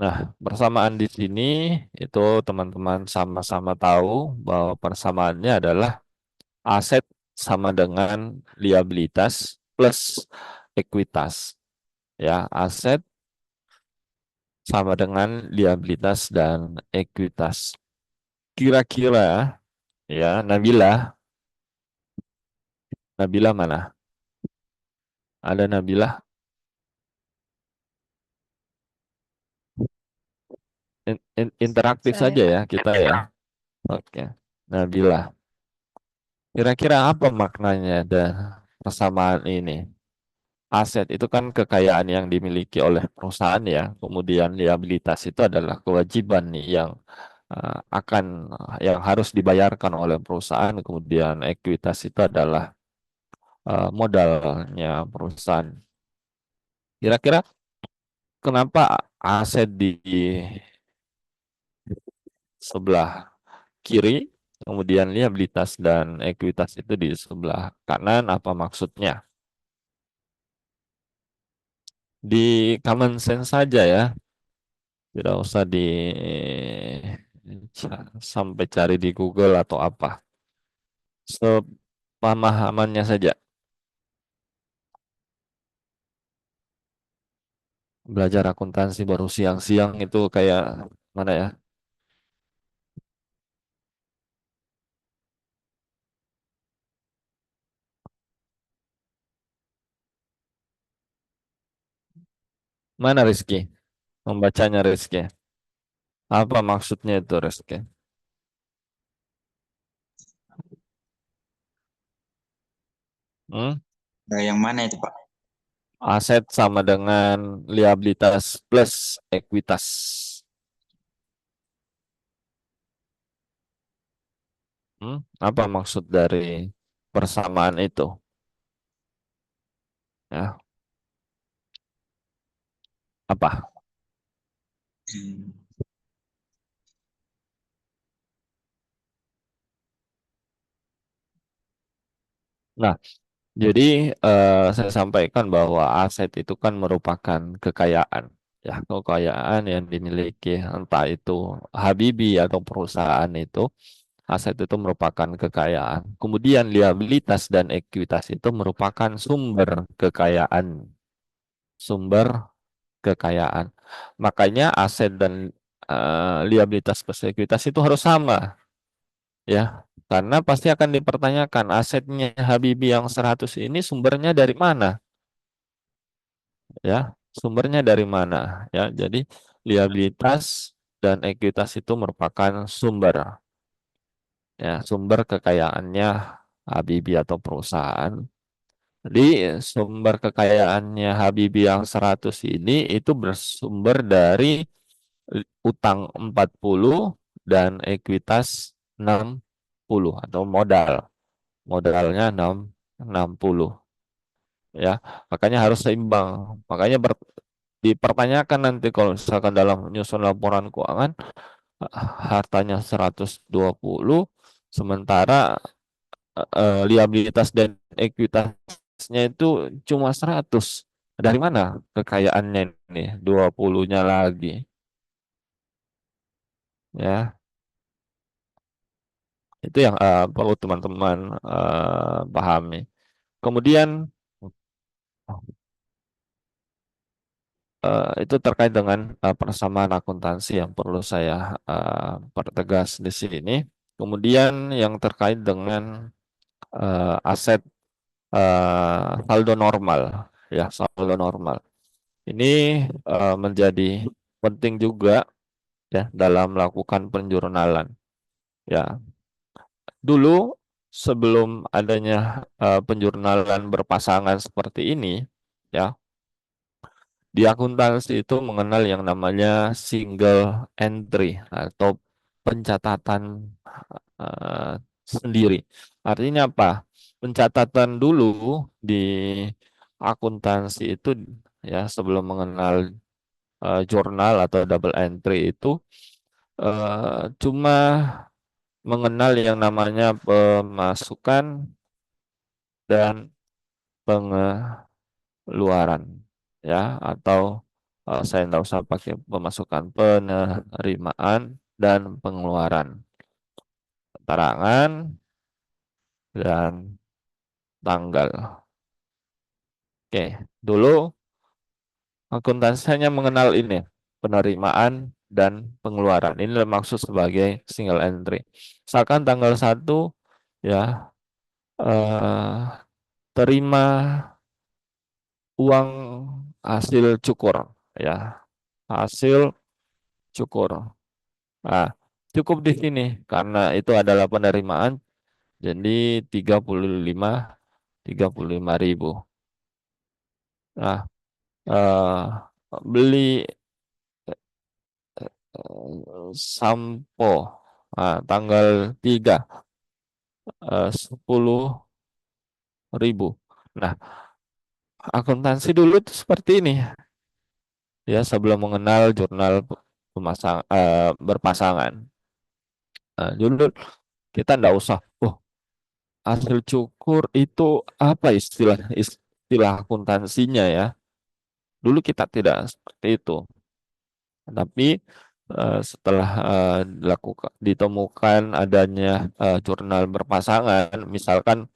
Nah, persamaan di sini itu teman-teman sama-sama tahu bahwa persamaannya adalah aset sama dengan liabilitas plus ekuitas. Ya, aset sama dengan liabilitas dan ekuitas. Kira-kira ya, Nabila mana? Ada Nabila? Interaktif Saya saja Kak. ya kita ya. Oke. Nabila, kira-kira apa maknanya dan persamaan ini? Aset itu kan kekayaan yang dimiliki oleh perusahaan ya. Kemudian liabilitas itu adalah kewajiban nih yang harus dibayarkan oleh perusahaan. Kemudian ekuitas itu adalah modalnya perusahaan. Kira-kira kenapa aset di sebelah kiri, kemudian liabilitas dan ekuitas itu di sebelah kanan? Apa maksudnya? Di common sense saja ya, tidak usah sampai cari di Google atau apa. Sepemahamannya saja. Belajar akuntansi baru siang-siang itu kayak mana ya? Mana Rizky? Membacanya Rizky. Apa maksudnya itu Rizky? Hmm? Nah, yang mana itu, Pak? Aset sama dengan liabilitas plus ekuitas. Apa maksud dari persamaan itu? Ya, apa? Hmm. Nah, jadi saya sampaikan bahwa aset itu kan merupakan kekayaan, ya kekayaan yang dimiliki entah itu Habibie atau perusahaan itu, aset itu merupakan kekayaan. Kemudian liabilitas dan ekuitas itu merupakan sumber kekayaan. Makanya aset dan liabilitas plus ekuitas itu harus sama, ya. Karena pasti akan dipertanyakan asetnya Habibie yang 100 ini sumbernya dari mana? Ya, sumbernya dari mana? Ya, jadi liabilitas dan ekuitas itu merupakan sumber kekayaannya Habibie atau perusahaan. Jadi sumber kekayaannya Habibie yang 100 ini itu bersumber dari utang 40 dan ekuitas 60 atau modalnya 60, ya. Makanya harus seimbang. Makanya dipertanyakan nanti kalau misalkan dalam menyusun laporan keuangan hartanya 120 sementara liabilitas dan ekuitasnya itu cuma 100. Dari mana kekayaannya ini? 20-nya lagi, ya. Itu yang perlu teman-teman pahami. Kemudian itu terkait dengan persamaan akuntansi yang perlu saya pertegas di sini. Kemudian yang terkait dengan aset saldo normal, ya saldo normal. Ini menjadi penting juga ya dalam melakukan penjurnalan. Ya, dulu sebelum adanya penjurnalan berpasangan seperti ini, ya di akuntansi itu mengenal yang namanya single entry atau pencatatan eh, sendiri. Artinya apa? Pencatatan dulu di akuntansi itu ya sebelum mengenal jurnal atau double entry itu cuma mengenal yang namanya pemasukan dan pengeluaran, ya atau saya nggak usah pakai pemasukan, penerimaan dan pengeluaran, keterangan dan tanggal. Oke, dulu akuntansi hanya mengenal ini, penerimaan dan pengeluaran. Ini maksud sebagai single entry. Misalkan tanggal 1 ya, eh, terima uang hasil cukur ya, hasil cukur. Nah, cukup di sini karena itu adalah penerimaan, jadi 35 35.000. Nah, beli sampo, nah, tanggal 3, 10.000. Nah, akuntansi dulu itu seperti ini ya, sebelum mengenal jurnal berpasangan. Nah, dulu kita enggak usah, oh, hasil cukur itu apa istilah akuntansinya ya. Dulu kita tidak seperti itu. Tapi setelah ditemukan adanya jurnal berpasangan, misalkan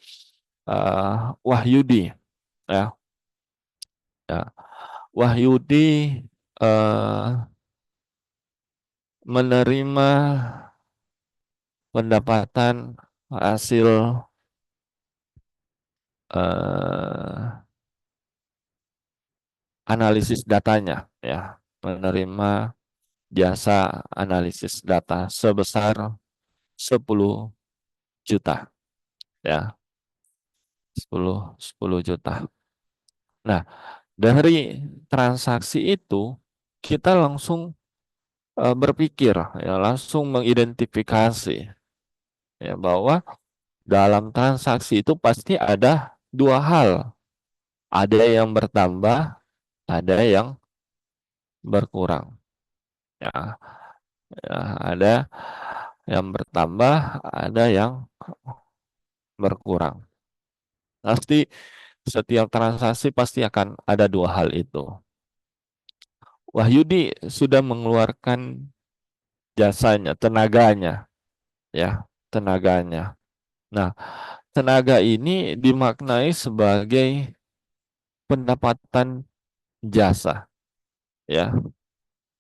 Wahyudi, ya, ya, Wahyudi eh, menerima pendapatan hasil eh, analisis datanya, ya, menerima jasa analisis data sebesar 10 juta, ya, 10 juta. Nah, dari transaksi itu kita langsung berpikir, ya, langsung mengidentifikasi, ya, bahwa dalam transaksi itu pasti ada dua hal, ada yang bertambah, ada yang berkurang, ya, ya, ada yang bertambah, ada yang berkurang. Pasti setiap transaksi pasti akan ada dua hal itu. Wahyudi sudah mengeluarkan jasanya, tenaganya, ya, tenaganya. Nah, tenaga ini dimaknai sebagai pendapatan jasa, ya,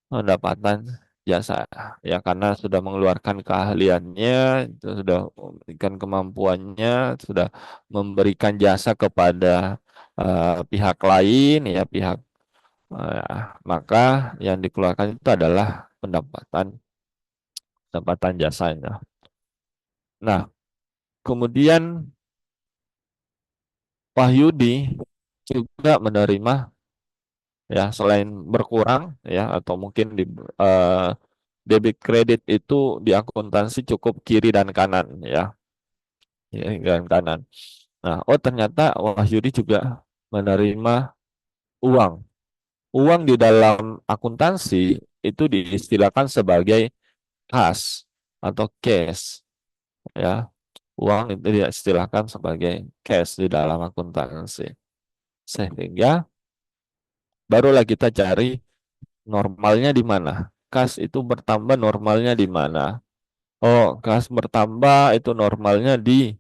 pendapatan jasa, ya, karena sudah mengeluarkan keahliannya, itu sudah memberikan kemampuannya, sudah memberikan jasa kepada pihak lain, ya, maka yang dikeluarkan itu adalah pendapatan pendapatan jasanya. Nah, kemudian Wahyudi juga menerima, ya, selain berkurang, ya, atau mungkin di eh, debit kredit itu di akuntansi cukup kiri dan kanan, ya, kiri dan kanan. Nah, oh, ternyata Wahyudi juga menerima uang. Uang di dalam akuntansi itu diistilahkan sebagai kas atau cash, ya. Uang itu diistilahkan sebagai cash di dalam akuntansi. Sehingga barulah kita cari normalnya di mana. Kas itu bertambah, normalnya di mana? Oh, kas bertambah itu normalnya di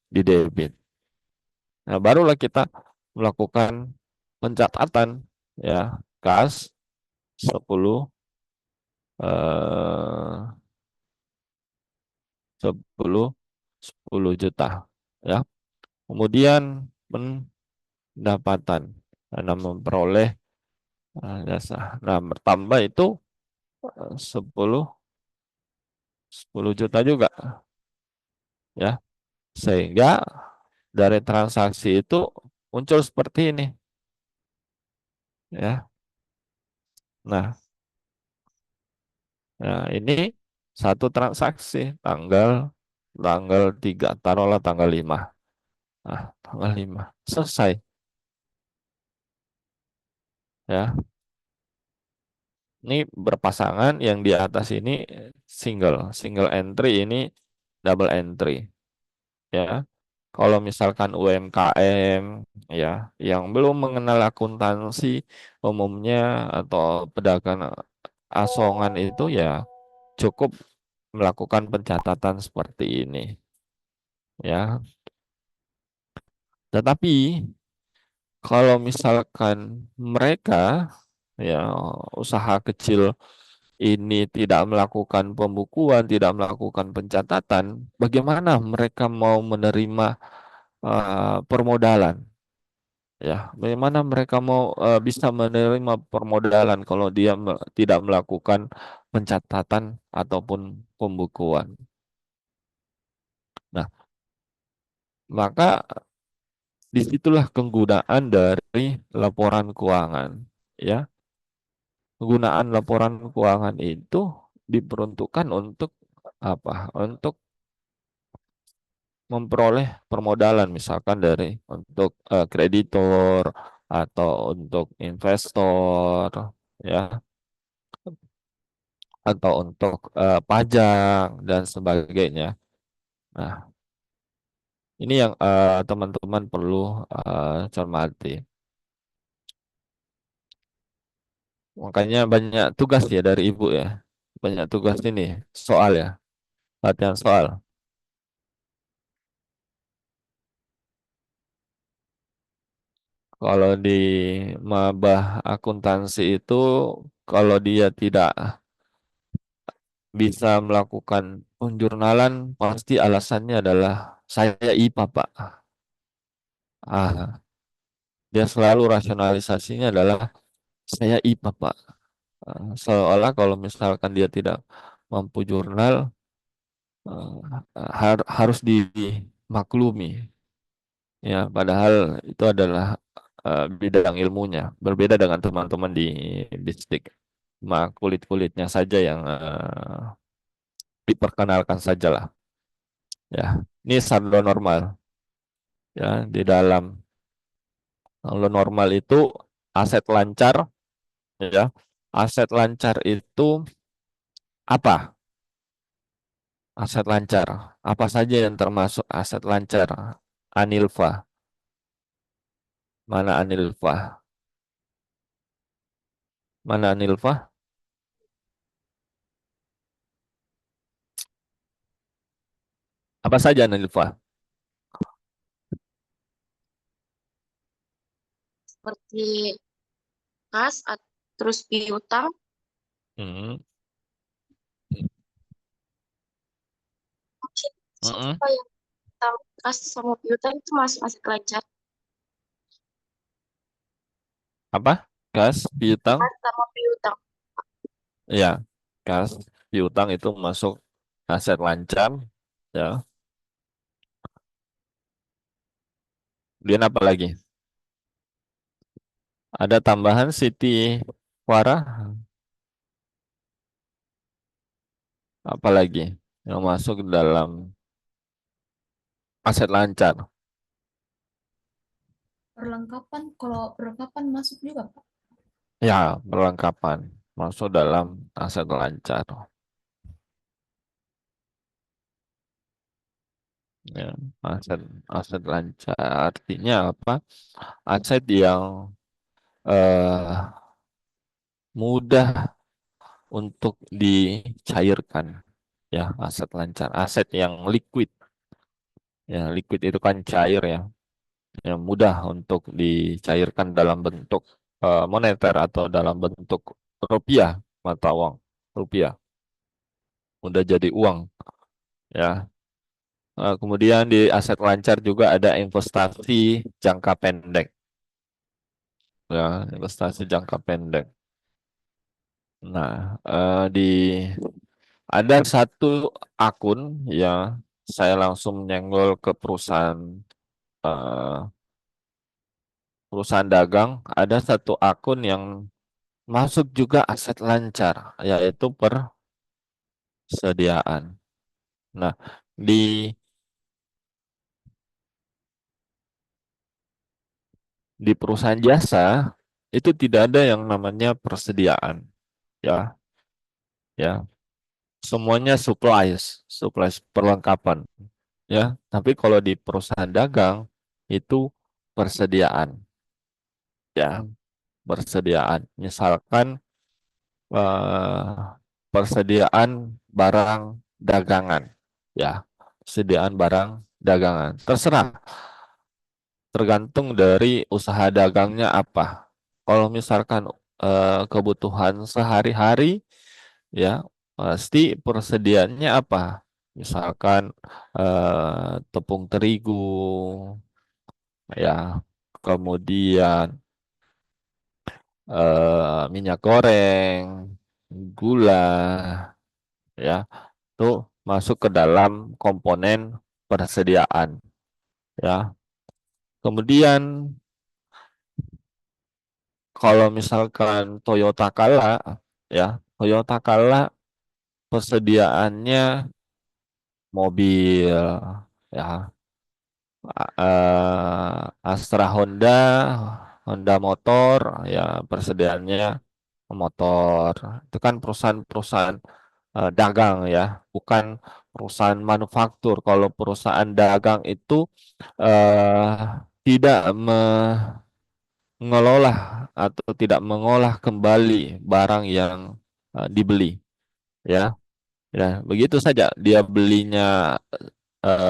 debit. Nah, barulah kita melakukan pencatatan, ya, kas 10 eh 10 10 juta, ya. Kemudian pendapatan karena memperoleh jasa. Nah, bertambah itu 10 10 juta juga, ya. Sehingga dari transaksi itu muncul seperti ini, ya. Nah, ini satu transaksi tanggal 3, taruhlah tanggal 5. Nah, tanggal 5 selesai, ya. Ini berpasangan, yang di atas ini single entry, ini double entry, ya. Kalau misalkan UMKM ya yang belum mengenal akuntansi umumnya atau pedagang asongan itu ya cukup melakukan pencatatan seperti ini ya. Tetapi kalau misalkan mereka ya usaha kecil ini tidak melakukan pembukuan, tidak melakukan pencatatan, bagaimana mereka mau menerima permodalan? Ya, bagaimana mereka mau bisa menerima permodalan kalau dia tidak melakukan pencatatan ataupun pembukuan? Nah, maka disitulah kegunaan dari laporan keuangan. Ya, penggunaan laporan keuangan itu diperuntukkan untuk apa? Untuk memperoleh permodalan, misalkan dari untuk kreditor atau untuk investor, ya, atau untuk pajak dan sebagainya. Nah, ini yang teman-teman perlu cermati. Makanya banyak tugas ya dari ibu ya, banyak tugas ini soal ya, latihan soal. Kalau di mabah akuntansi itu, kalau dia tidak bisa melakukan penjurnalan, pasti alasannya adalah saya IPA, Pak. Ah, dia selalu rasionalisasinya adalah saya IPA, Pak. Seolah kalau misalkan dia tidak mampu jurnal, harus dimaklumi. Ya, padahal itu adalah bidang ilmunya. Berbeda dengan teman-teman di bistik. Cuma kulit-kulitnya saja yang diperkenalkan sajalah. Ya, ini saldo normal. Ya, di dalam saldo normal itu aset lancar. Ya, aset lancar itu apa? Aset lancar. Apa saja yang termasuk aset lancar? Anilva. Mana Anilva? Mana Anilva? Apa saja Anilva? Seperti kas, terus piutang, Hmm. mungkin Mm-mm. siapa yang tahu kas sama piutang itu masuk aset lancar. Apa? Gas, piutang? Kas sama piutang. Ya, gas, piutang itu masuk aset lancar. Ya. Kemudian apa lagi? Ada tambahan Siti Farah? Apa lagi yang masuk dalam aset lancar? Perlengkapan, kalau perlengkapan masuk juga, Pak. Ya, perlengkapan masuk dalam aset lancar. Ya, aset aset lancar artinya apa? Aset yang eh, mudah untuk dicairkan. Ya, aset lancar, aset yang liquid. Ya, liquid itu kan cair ya, yang mudah untuk dicairkan dalam bentuk moneter atau dalam bentuk rupiah, mata uang rupiah, mudah jadi uang ya. Kemudian di aset lancar juga ada investasi jangka pendek ya, investasi jangka pendek. Nah, di ada satu akun ya, saya langsung nyenggol ke eh, perusahaan dagang, ada satu akun yang masuk juga aset lancar, yaitu persediaan. Nah, di perusahaan jasa itu tidak ada yang namanya persediaan, ya, ya. Semuanya supplies, supplies perlengkapan. ya. Tapi kalau di perusahaan dagang itu persediaan, ya, persediaan. Misalkan eh, persediaan barang dagangan, ya, persediaan barang dagangan. Terserah, tergantung dari usaha dagangnya apa. Kalau misalkan kebutuhan sehari-hari, ya, pasti persediaannya apa? Misalkan tepung terigu, ya, kemudian minyak goreng, gula, ya, itu masuk ke dalam komponen persediaan, ya. Kemudian kalau misalkan Toyota Kala, ya, Toyota Kala persediaannya mobil, ya, Astra Honda, Honda Motor, ya, persediaannya motor. Itu kan perusahaan-perusahaan dagang, ya, bukan perusahaan manufaktur. Kalau perusahaan dagang itu eh, tidak mengelola atau tidak mengolah kembali barang yang dibeli, ya. Ya, begitu saja. Dia belinya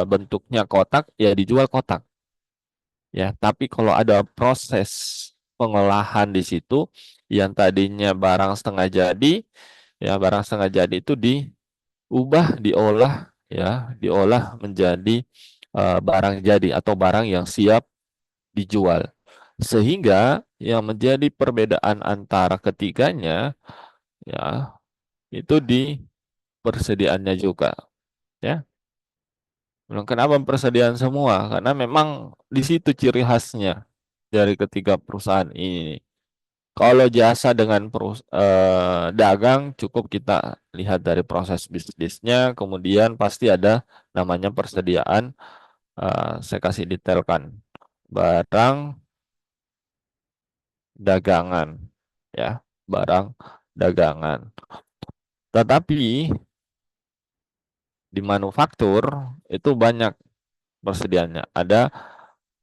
bentuknya kotak, ya dijual kotak. Ya, tapi kalau ada proses pengolahan di situ yang tadinya barang setengah jadi, ya, barang setengah jadi itu diubah, diolah, ya, diolah menjadi barang jadi atau barang yang siap dijual. Sehingga yang menjadi perbedaan antara ketiganya, ya, itu di persediaannya juga, ya. Kenapa persediaan semua? Karena memang di situ ciri khasnya dari ketiga perusahaan ini. Kalau jasa dengan dagang cukup kita lihat dari proses bisnisnya, kemudian pasti ada namanya persediaan. Saya kasih detailkan barang dagangan, ya, barang dagangan. Tetapi di manufaktur itu banyak persediaannya. Ada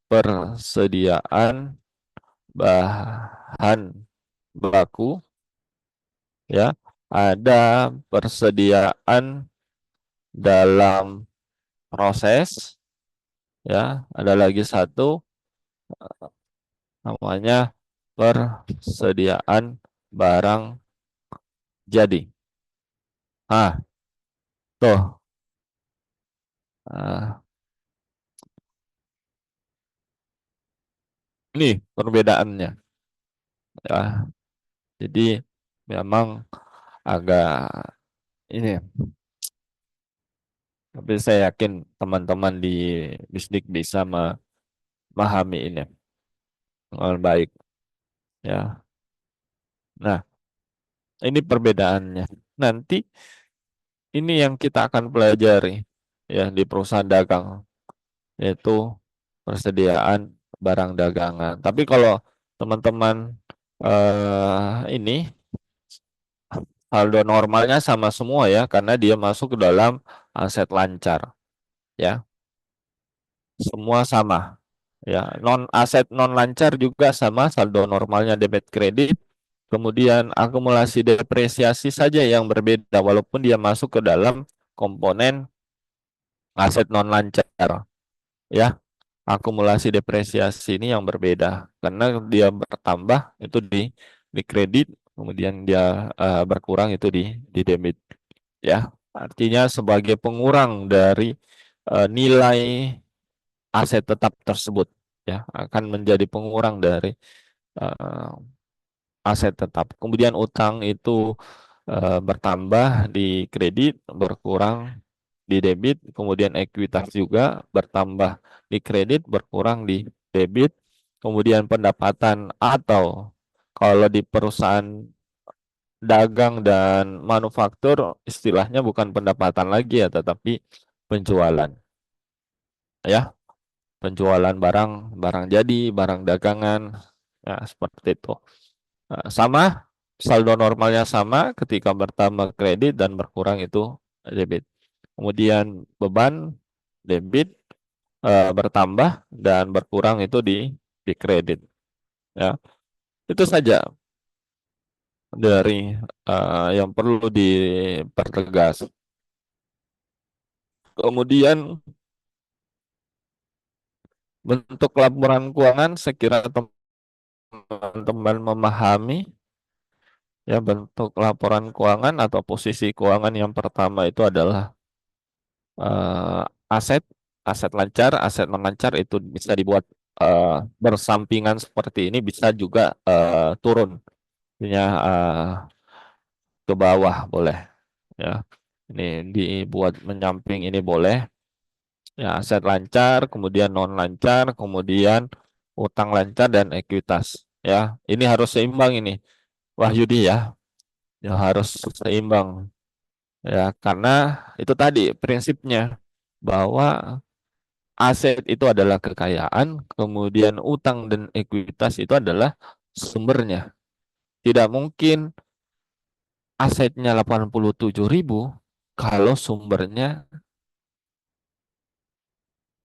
persediaan bahan baku, ya, ada persediaan dalam proses, ya, ada lagi satu namanya persediaan barang jadi. Tuh, ah, ini perbedaannya, ya. Jadi memang agak ini, tapi saya yakin teman-teman di bisnis bisa memahami ini dengan baik, ya. Nah, ini perbedaannya. Nanti ini yang kita akan pelajari, ya, di perusahaan dagang, yaitu persediaan barang dagangan. Tapi kalau teman-teman ini saldo normalnya sama semua, ya, karena dia masuk ke dalam aset lancar, ya. Semua sama, ya. Aset non lancar juga sama, saldo normalnya debit kredit. Kemudian akumulasi depresiasi saja yang berbeda walaupun dia masuk ke dalam komponen aset non lancar, ya. Akumulasi depresiasi ini yang berbeda karena dia bertambah itu di kredit, kemudian dia berkurang itu di debit, ya. Artinya sebagai pengurang dari nilai aset tetap tersebut, ya, akan menjadi pengurang dari eh, aset tetap. Kemudian utang itu bertambah di kredit, berkurang di debit, kemudian ekuitas juga bertambah di kredit, berkurang di debit, kemudian pendapatan atau kalau di perusahaan dagang dan manufaktur istilahnya bukan pendapatan lagi, ya, tetapi penjualan, ya, penjualan barang jadi, barang dagangan, ya, seperti itu. Sama, saldo normalnya sama ketika bertambah kredit dan berkurang itu debit. Kemudian beban debit bertambah dan berkurang itu di kredit. Ya, itu saja dari yang perlu dipertegas. Kemudian bentuk laporan keuangan, saya kira teman-teman memahami ya, bentuk laporan keuangan atau posisi keuangan yang pertama itu adalah eh, aset, aset lancar, aset non lancar itu bisa dibuat bersampingan seperti ini, bisa juga turun, artinya ke bawah boleh ya. Ini dibuat menyamping ini boleh ya, aset lancar, kemudian non lancar, kemudian utang lancar dan ekuitas ya. Ini harus seimbang ini, Wahyudi ya. Ya harus seimbang ya, karena itu tadi prinsipnya bahwa aset itu adalah kekayaan, kemudian utang dan ekuitas itu adalah sumbernya. Tidak mungkin asetnya 87.000 kalau sumbernya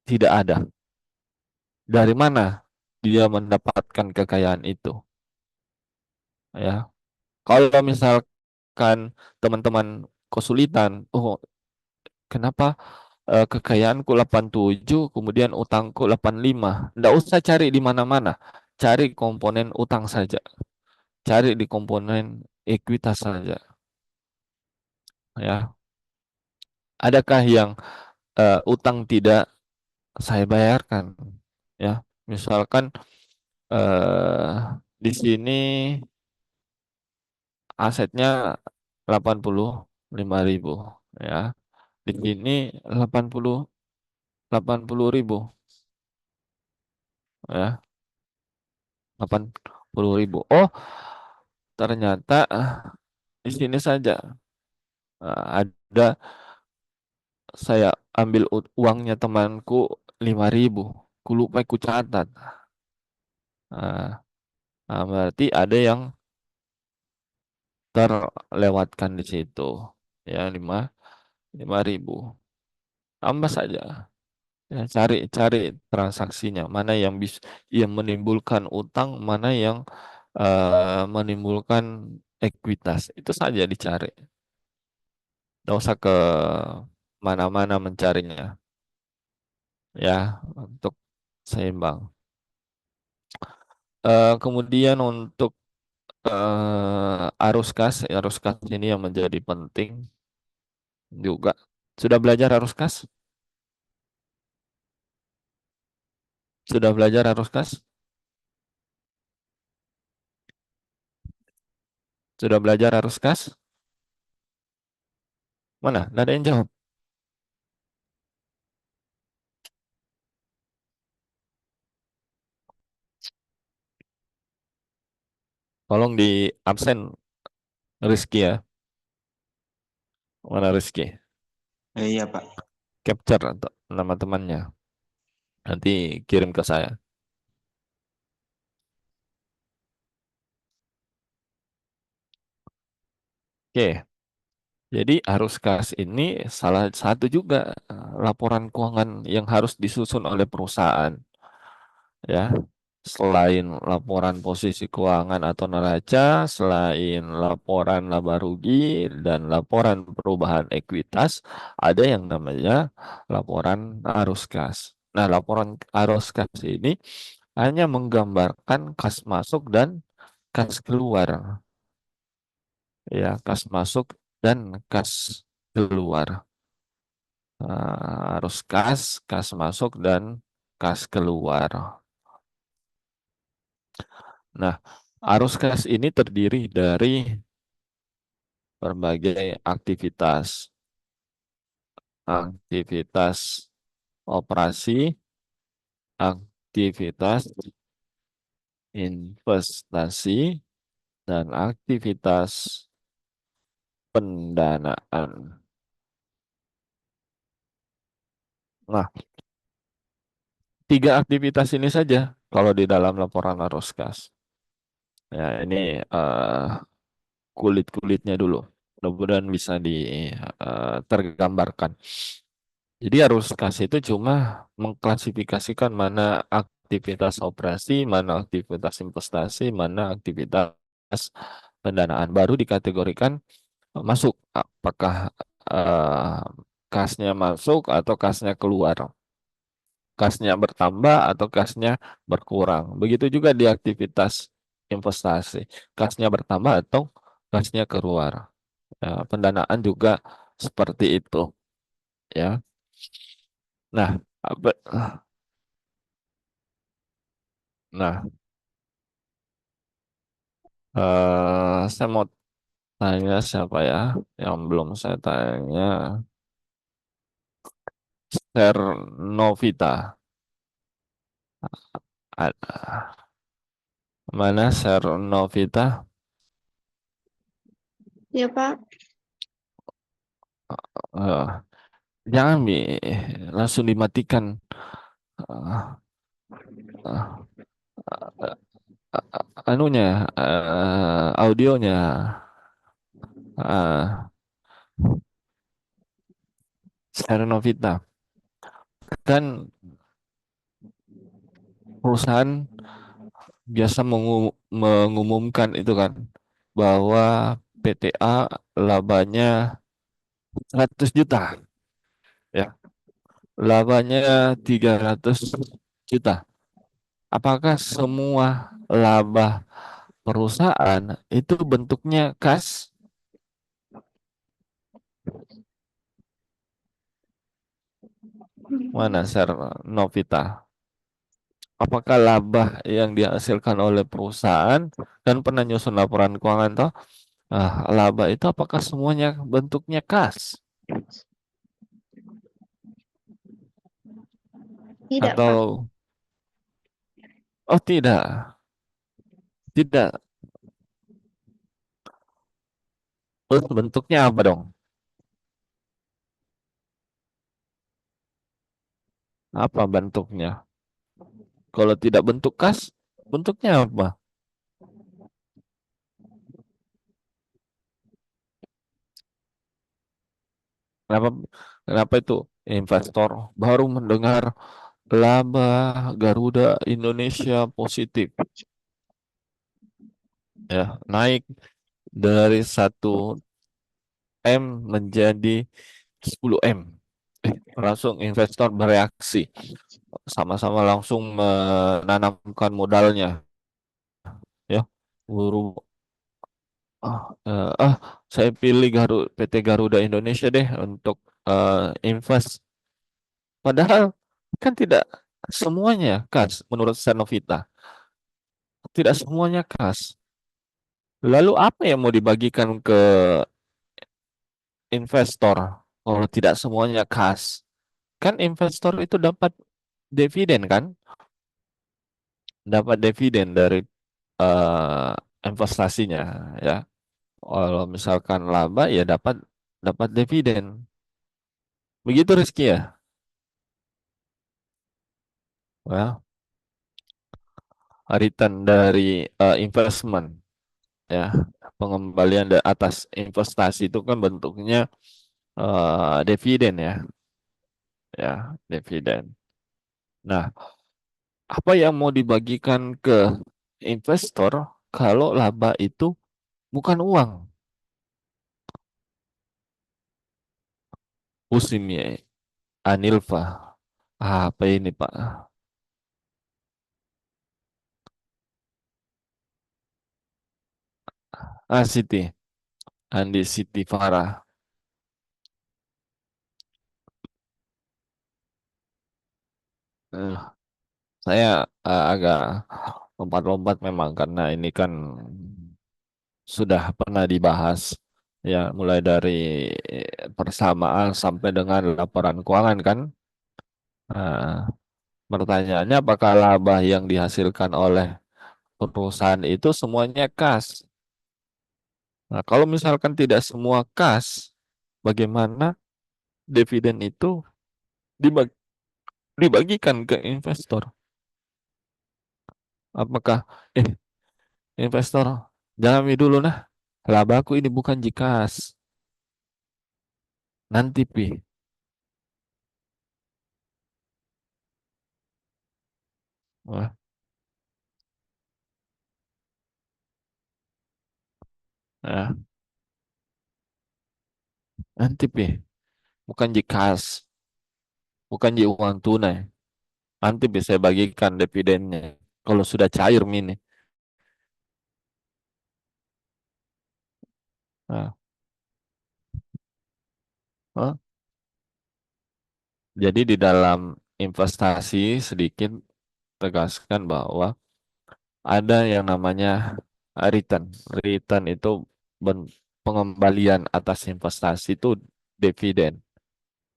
tidak ada. Dari mana dia mendapatkan kekayaan itu? Ya, kalau misalkan teman-teman kesulitan, oh kenapa kekayaanku 87, kemudian utangku 85. Nggak usah cari di mana-mana. Cari komponen utang saja. Cari di komponen ekuitas saja. Ya, adakah yang utang tidak saya bayarkan? Ya, misalkan eh, di sini asetnya 85.000. Ya, di sini 80.000. Ya, 80.000. Oh, ternyata di sini saja ada, saya ambil uangnya temanku 5.000. Ku lupa ku catat. Nah, berarti ada yang terlewatkan di situ. Ya, 5.000. Tambah saja. Ya, cari cari transaksinya. Mana yang yang menimbulkan utang, mana yang menimbulkan ekuitas. Itu saja dicari. Nggak usah ke mana-mana mencarinya. Ya, untuk seimbang. Kemudian untuk arus kas ini yang menjadi penting juga. Sudah belajar arus kas? Sudah belajar arus kas? Sudah belajar arus kas? Mana? Nggak ada yang jawab. Tolong di absen Rizky ya. Mana Rizky? Iya, Pak. Capture atau nama temannya. Nanti kirim ke saya. Oke. Jadi arus kas ini salah satu juga laporan keuangan yang harus disusun oleh perusahaan. Ya, selain laporan posisi keuangan atau neraca, selain laporan laba rugi dan laporan perubahan ekuitas, ada yang namanya laporan arus kas. Nah, laporan arus kas ini hanya menggambarkan kas masuk dan kas keluar. Ya, kas masuk dan kas keluar. Arus kas masuk dan kas keluar. Nah, arus kas ini terdiri dari berbagai aktivitas. Aktivitas operasi, aktivitas investasi, dan aktivitas pendanaan. Nah, tiga aktivitas ini saja kalau di dalam laporan arus kas. Ya, ini kulit-kulitnya dulu. Mudah-mudahan bisa tergambarkan. Jadi arus kas itu cuma mengklasifikasikan mana aktivitas operasi, mana aktivitas investasi, mana aktivitas pendanaan. Baru dikategorikan masuk. Apakah eh, kasnya masuk atau kasnya keluar. Kasnya bertambah atau kasnya berkurang. Begitu juga di aktivitas investasi. Kasnya bertambah atau kasnya keluar. Ya, pendanaan juga seperti itu. Ya. Nah, nah, saya mau tanya siapa ya yang belum saya tanya. Novita. Mana Novita? Ya, Pak. Eh, jangan langsung dimatikan eh, eh, anunya, audionya. Uh, Novita. Kan perusahaan biasa mengumumkan itu kan bahwa PTA labanya 100 juta ya. Labanya 300 juta. Apakah semua laba perusahaan itu bentuknya kas? Mana Novita? Apakah laba yang dihasilkan oleh perusahaan dan pernah nyusun laporan keuangan toh? Laba itu apakah semuanya bentuknya kas? Tidak, Pak. Atau oh tidak, tidak. Terus bentuknya apa dong? Apa bentuknya? Kalau tidak bentuk kas, bentuknya apa? Kenapa kenapa itu investor baru mendengar laba Garuda Indonesia positif ya, naik dari 1 M menjadi 10 M. Langsung investor bereaksi, sama-sama langsung menanamkan modalnya ya. Buru ah, saya pilih PT Garuda Indonesia deh untuk invest. Padahal kan tidak semuanya kas menurut Senovita. Tidak semuanya kas. Lalu apa yang mau dibagikan ke investor kalau tidak semuanya kas? Kan investor itu dapat dividen kan? Dapat dividen dari eh, investasinya ya. Kalau misalkan laba ya dapat dapat dividen. Begitu Rizky ya? Ya, return dari investment ya. Pengembalian dari atas investasi itu kan bentuknya dividen ya. Ya, dividen. Nah, apa yang mau dibagikan ke investor kalau laba itu bukan uang? Pusing ya, Anilfa. Apa ini Pak? Siti. Andi Siti Farah. Eh, saya agak lompat-lompat memang karena ini kan sudah pernah dibahas ya, mulai dari persamaan sampai dengan laporan keuangan kan. Nah, pertanyaannya apakah laba yang dihasilkan oleh perusahaan itu semuanya kas? Nah, kalau misalkan tidak semua kas, bagaimana dividen itu dibag- dibagikan ke investor? Apakah eh investor jangan dulu nah, labaku ini bukan jikas, nanti pi Wah, ya, nanti pi, bukan di kas, bukan di uang tunai. Nanti bisa bagikan dividennya. Kalau sudah cair mini. Nah, oh, jadi di dalam investasi sedikit tegaskan bahwa ada yang namanya return. Return itu pengembalian atas investasi itu dividen.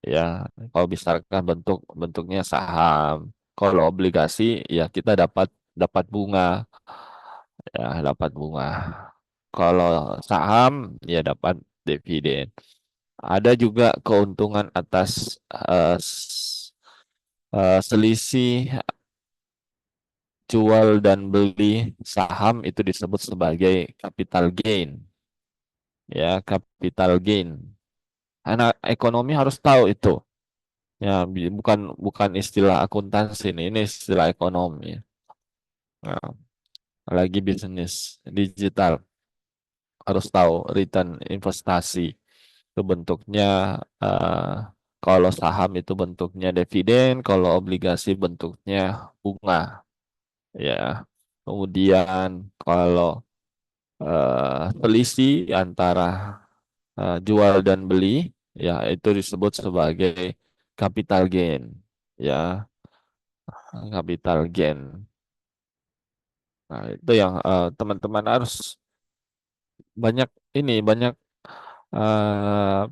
Ya, kalau misalkan bentuknya saham, kalau obligasi ya kita dapat dapat bunga, ya dapat bunga. Kalau saham ya dapat dividen. Ada juga keuntungan atas selisih jual dan beli saham itu disebut sebagai capital gain. Ya, capital gain. Anak ekonomi harus tahu itu. Ya, bukan bukan istilah akuntansi ini istilah ekonomi. Nah, lagi bisnis digital harus tahu return investasi itu bentuknya eh, kalau saham itu bentuknya dividen, kalau obligasi bentuknya bunga. Ya, kemudian kalau selisih antara jual dan beli, ya itu disebut sebagai capital gain. Ya, capital gain. Nah, itu yang teman-teman harus banyak banyak eh,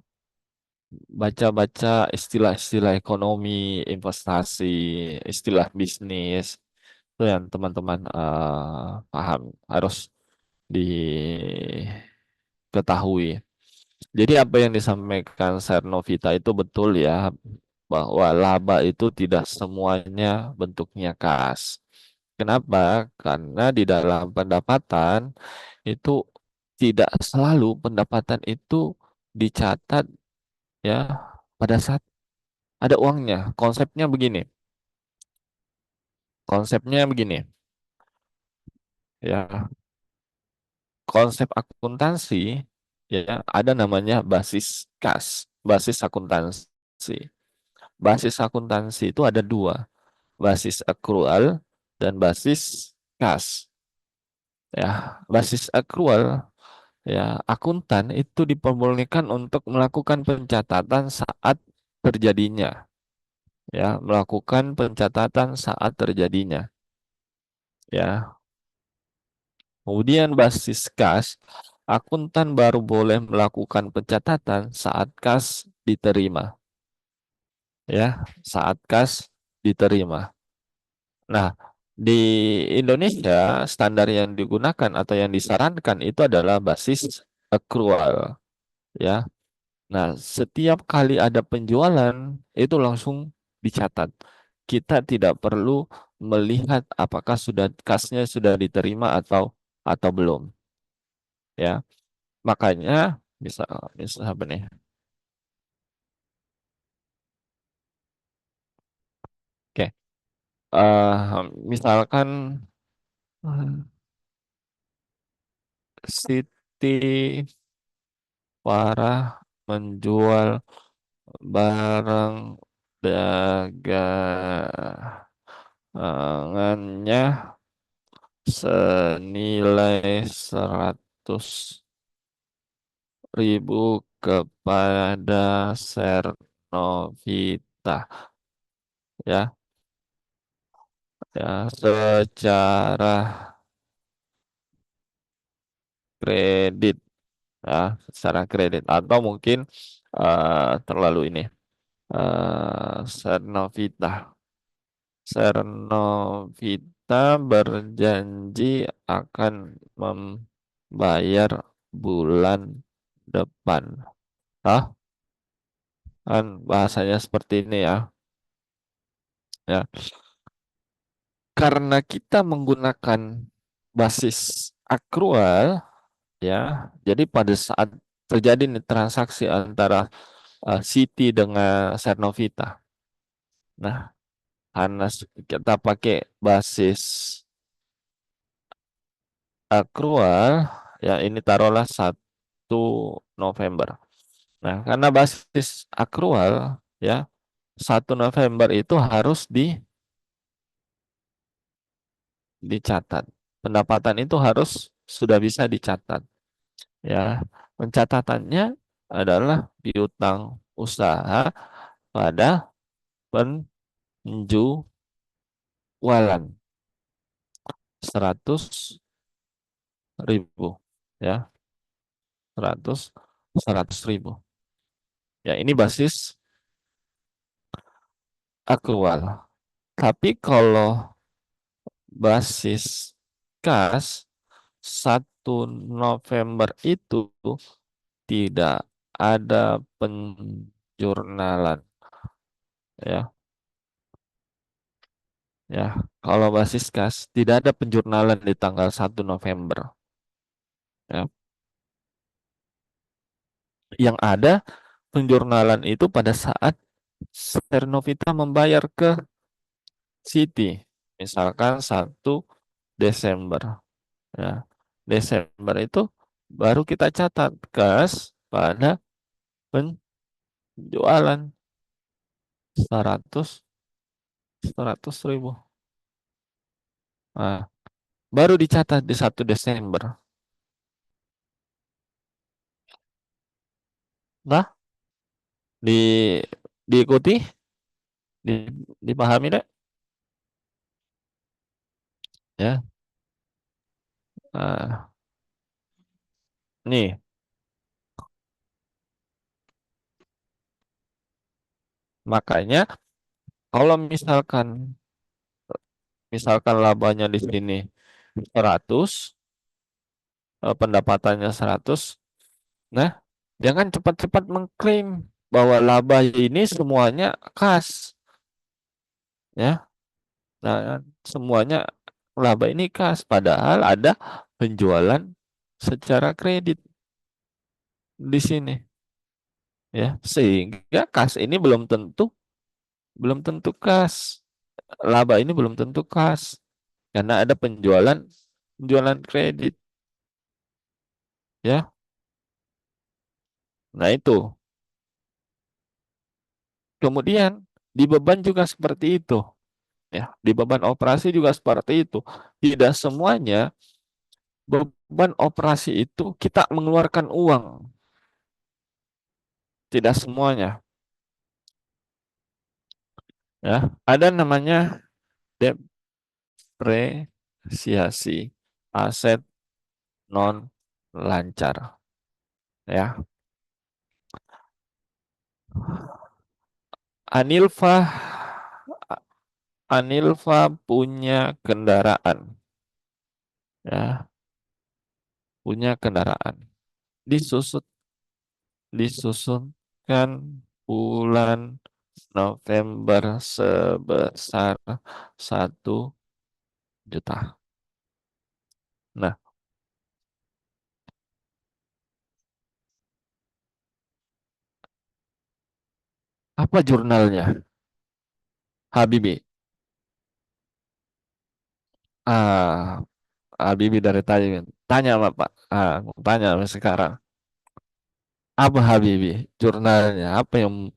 baca-baca istilah-istilah ekonomi, investasi, istilah bisnis. Itu yang teman-teman paham harus diketahui. Jadi apa yang disampaikan Sernovita itu betul ya, bahwa laba itu tidak semuanya bentuknya kas. Kenapa? Karena di dalam pendapatan itu tidak selalu pendapatan itu dicatat ya pada saat ada uangnya. Konsepnya begini ya. Konsep akuntansi ya ada namanya basis kas, basis akuntansi. Basis akuntansi itu ada dua, basis akrual dan basis kas. Ya, basis akrual ya akuntan itu diperbolehkan untuk melakukan pencatatan saat terjadinya, ya, melakukan pencatatan saat terjadinya, ya. Kemudian basis kas, akuntan baru boleh melakukan pencatatan saat kas diterima, ya, saat kas diterima. Nah, di Indonesia standar yang digunakan atau yang disarankan itu adalah basis accrual, ya. Nah, setiap kali ada penjualan itu langsung dicatat. Kita tidak perlu melihat apakah kasnya sudah diterima atau belum, ya. Makanya bisa bisa apa nih? Oke. Misalkan eh, Siti Farah menjual barang dagangannya senilai 100.000 kepada Sernovita, ya, ya secara kredit, ya, secara kredit atau mungkin terlalu ini Sernovita Sernovita berjanji akan membayar bulan depan. Ah, kan bahasanya seperti ini ya. Ya, karena kita menggunakan basis akrual, ya. Jadi pada saat terjadi nih transaksi antara Siti dengan Sernovita. Nah, karena kita pakai basis akrual, ya ini taruhlah 1 November. Nah, karena basis akrual, ya 1 November itu harus dicatat. Pendapatan itu harus sudah bisa dicatat. Ya, pencatatannya adalah piutang usaha pada penjualan 100.000, ya 100.000. Ya, ini basis akrual. Tapi kalau basis kas 1 November itu tidak ada penjurnalan, ya. Ya, kalau basis kas tidak ada penjurnalan di tanggal 1 November. Ya. Yang ada penjurnalan itu pada saat Sernovita membayar ke Citi, misalkan 1 Desember. Ya, Desember itu baru kita catat kas pada penjualan 100 100.000. Nah, baru dicatat di 1 Desember. Nah, di diikuti, di, dipahami deh, ya. Nah, nih, makanya kalau misalkan labanya di sini 100, pendapatannya 100, nah, jangan cepat-cepat mengklaim bahwa laba ini semuanya kas, ya. Nah, semuanya laba ini kas, padahal ada penjualan secara kredit di sini, ya. Sehingga kas ini belum tentu kas. Laba ini belum tentu kas karena ada penjualan kredit, ya. Nah, itu. Kemudian di beban juga seperti itu, ya. Di beban operasi juga seperti itu. Tidak semuanya beban operasi itu kita mengeluarkan uang. Tidak semuanya, ya. Ada namanya depresiasi aset non lancar, ya. Anilfa Anilfa punya kendaraan, ya, punya kendaraan. Disusut Disusunkan bulan November sebesar 1 juta. Nah, apa jurnalnya, Habibi? Ah, Habibi dari tadi tanya sama Pak. Tanya sama sekarang. Apa Habibi? Jurnalnya apa, yang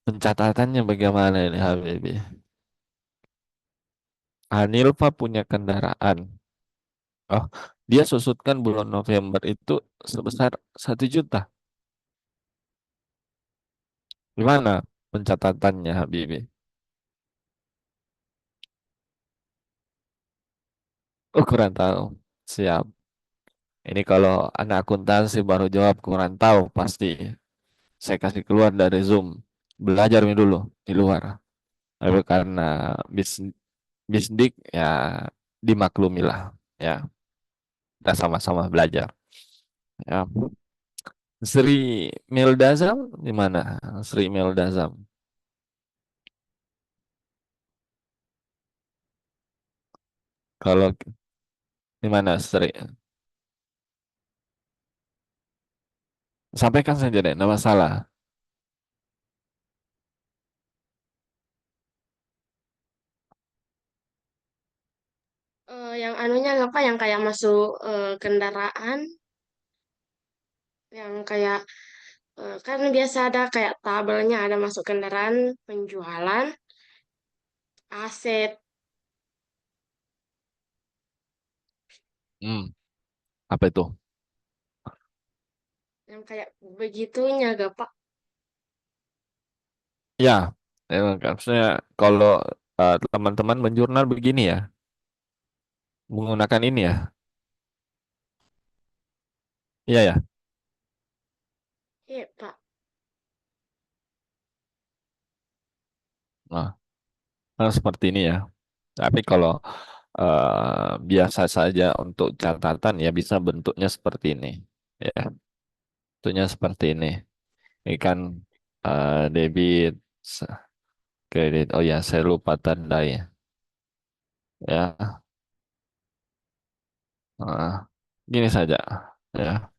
pencatatannya bagaimana ini Habibi? Anilfa punya kendaraan. Oh, dia susutkan bulan November itu sebesar 1 juta. Gimana pencatatannya Habibi? Oh, kurang tahu. Siap. Ini kalau anak akuntansi baru jawab kurang tahu, pasti saya kasih keluar dari Zoom. Belajar dulu di luar. Tapi karena bisdik, ya dimaklumi lah. Ya, kita sama-sama belajar. Ya. Sri Mildazam di mana? Sri Mildazam. Kalau di mana Sri? Sampaikan saja deh, nama salah. yang anunya apa yang kayak masuk kendaraan, yang kayak kan biasa ada kayak tabelnya ada masuk kendaraan, penjualan, aset, Hmm, apa itu? yang kayak begitunya gak Pak? Ya, maksudnya kalau teman-teman menjurnal begini ya, menggunakan ini ya. Iya ya. Iya Pak. Nah, seperti ini ya. Tapi kalau biasa saja untuk catatan ya bisa bentuknya seperti ini. Ya, bentuknya seperti ini. Ini kan debit, s- kredit. Oh ya, saya lupa tandai. Ya, gini saja. Ya,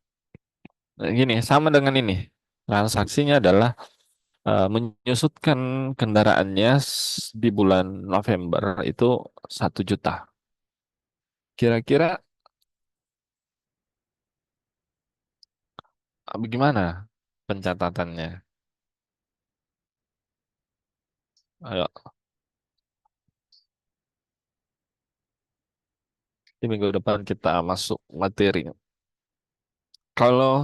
gini sama dengan ini. Transaksinya adalah menyusutkan kendaraannya di bulan November itu 1 juta. Kira-kira bagaimana pencatatannya? Ayo, di minggu depan kita masuk materi. Kalau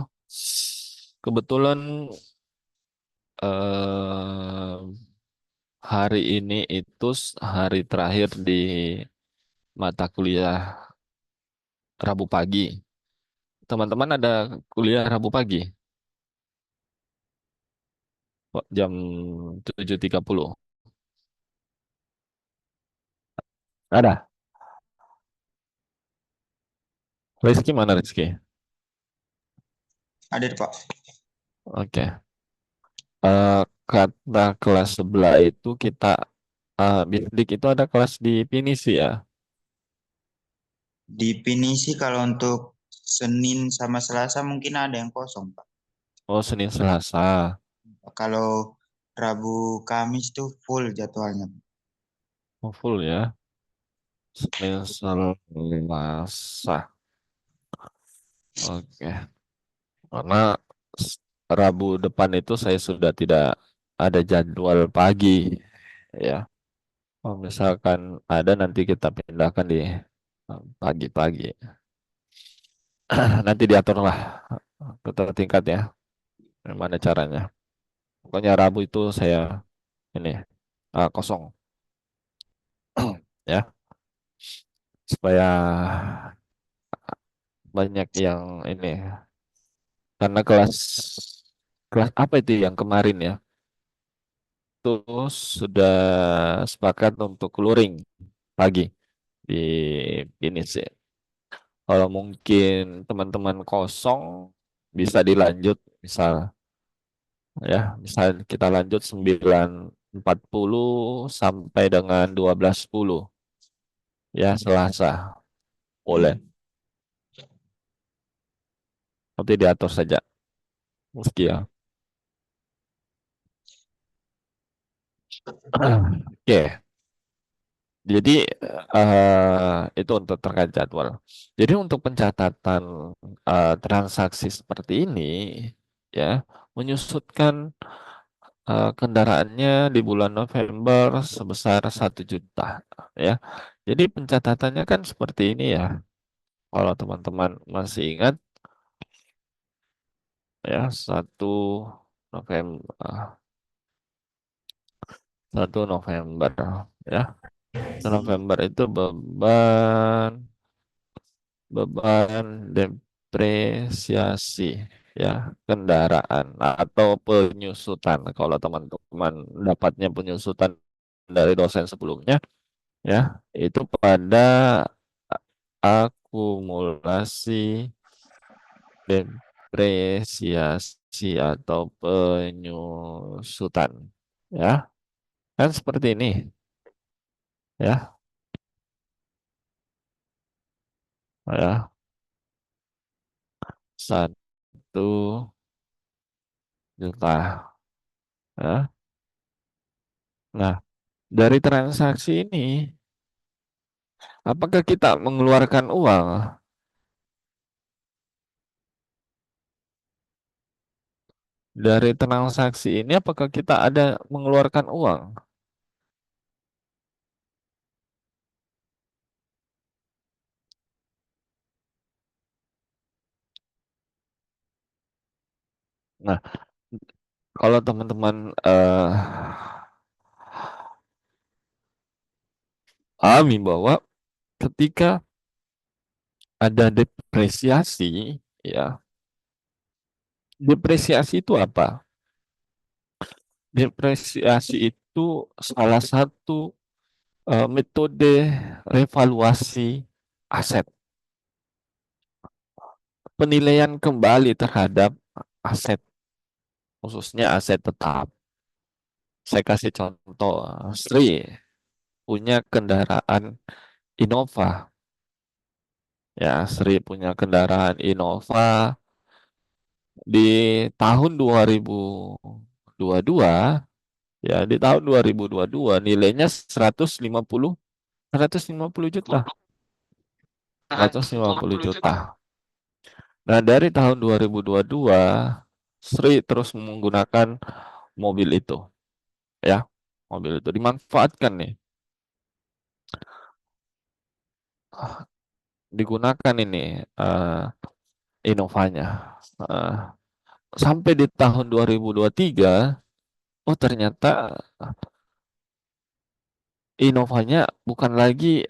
kebetulan eh, hari ini itu hari terakhir di mata kuliah Rabu pagi. Teman-teman ada kuliah Rabu pagi, jam 7.30. Ada. Rizky mana Rizky? Ada Pak. Oke. Kata kelas sebelah itu kita Bisdik itu ada kelas di Pinisi ya. Di Pinisi kalau untuk Senin sama Selasa mungkin ada yang kosong, Pak. Oh, Senin Selasa. Kalau Rabu Kamis tuh full jadwalnya. Oh, full ya. Senin Selasa. Oke. Karena s- Rabu depan itu saya sudah tidak ada jadwal pagi ya. Oh, misalkan ada nanti kita pindahkan di pagi-pagi. Nanti diatur lah tingkat ya. Gimana caranya? Pokoknya Rabu itu saya ini kosong ya, supaya banyak yang ini, karena kelas kelas apa itu yang kemarin ya terus sudah sepakat untuk luring pagi di ini sih. Kalau mungkin teman-teman kosong bisa dilanjut, misal ya, misal kita lanjut 9.40 sampai dengan 12.10 ya Selasa boleh, nanti diatur saja meski ya. Oke, jadi itu untuk terkait jadwal. Jadi untuk pencatatan transaksi seperti ini ya, menyusutkan kendaraannya di bulan November sebesar 1 juta ya. Jadi pencatatannya kan seperti ini ya. Kalau teman-teman masih ingat ya, 1 November, 1 November ya. 1 November itu beban depresiasi ya kendaraan atau penyusutan, kalau teman-teman dapatnya penyusutan dari dosen sebelumnya ya, itu pada akumulasi depresiasi atau penyusutan ya, kan seperti ini ya, ya 1 juta ya. Nah, dari transaksi ini Apakah kita mengeluarkan uang dari transaksi ini? Apakah kita ada mengeluarkan uang? Nah, kalau teman-teman pahami bahwa ketika ada depresiasi, ya, depresiasi itu apa? Depresiasi itu salah satu metode revaluasi aset, penilaian kembali terhadap aset, khususnya aset tetap. Saya kasih contoh, Sri punya kendaraan Innova, ya, Sri punya kendaraan Innova di tahun 2022, ya, di tahun 2022 nilainya 150 juta. 150 juta. Nah, dari tahun 2022 Sri terus menggunakan mobil itu, ya. Mobil itu dimanfaatkan nih. Digunakan ini Innovanya. Eh, Sampai di tahun 2023, oh ternyata Innovanya bukan lagi,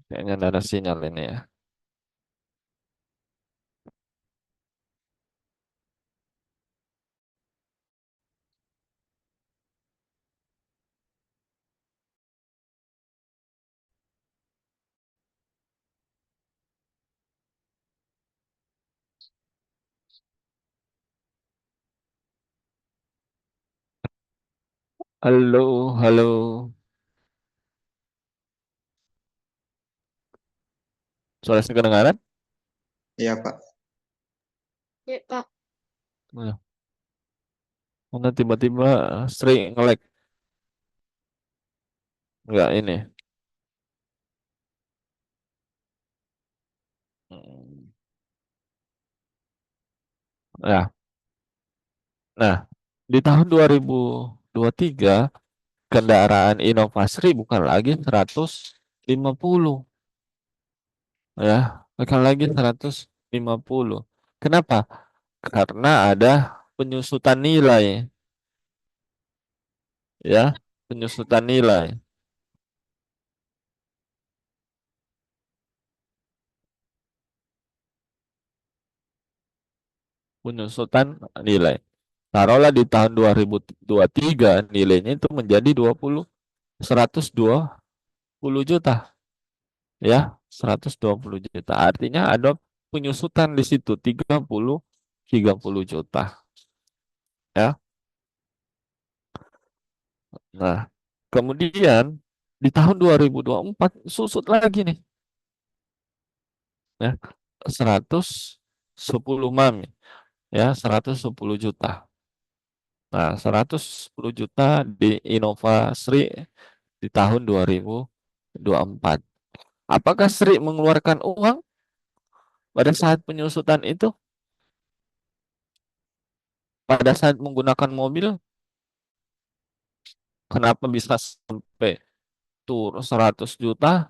kayaknya ada sinyal ini ya. Halo, halo. Suara saya kedengaran? Iya, Pak. Ya, Pak. Nah, mana tiba-tiba Sri nge-lag. Enggak ini. Hmm. Nah, di tahun 2023 kendaraan inovasi bukan lagi 150, ya, bukan lagi 150. Kenapa? Karena ada penyusutan nilai, ya, penyusutan nilai, penyusutan nilai. Taruhlah di tahun 2023 nilainya itu menjadi 120 juta, ya, 120 juta. Artinya ada penyusutan di situ 30 juta, ya. Nah, kemudian di tahun 2024 susut lagi nih, ya, 110 mami, ya, 110 juta. Nah, 110 juta di Innova Sri di tahun 2024. Apakah Sri mengeluarkan uang pada saat penyusutan itu? Pada saat menggunakan mobil, kenapa bisa sampai tur 100 juta?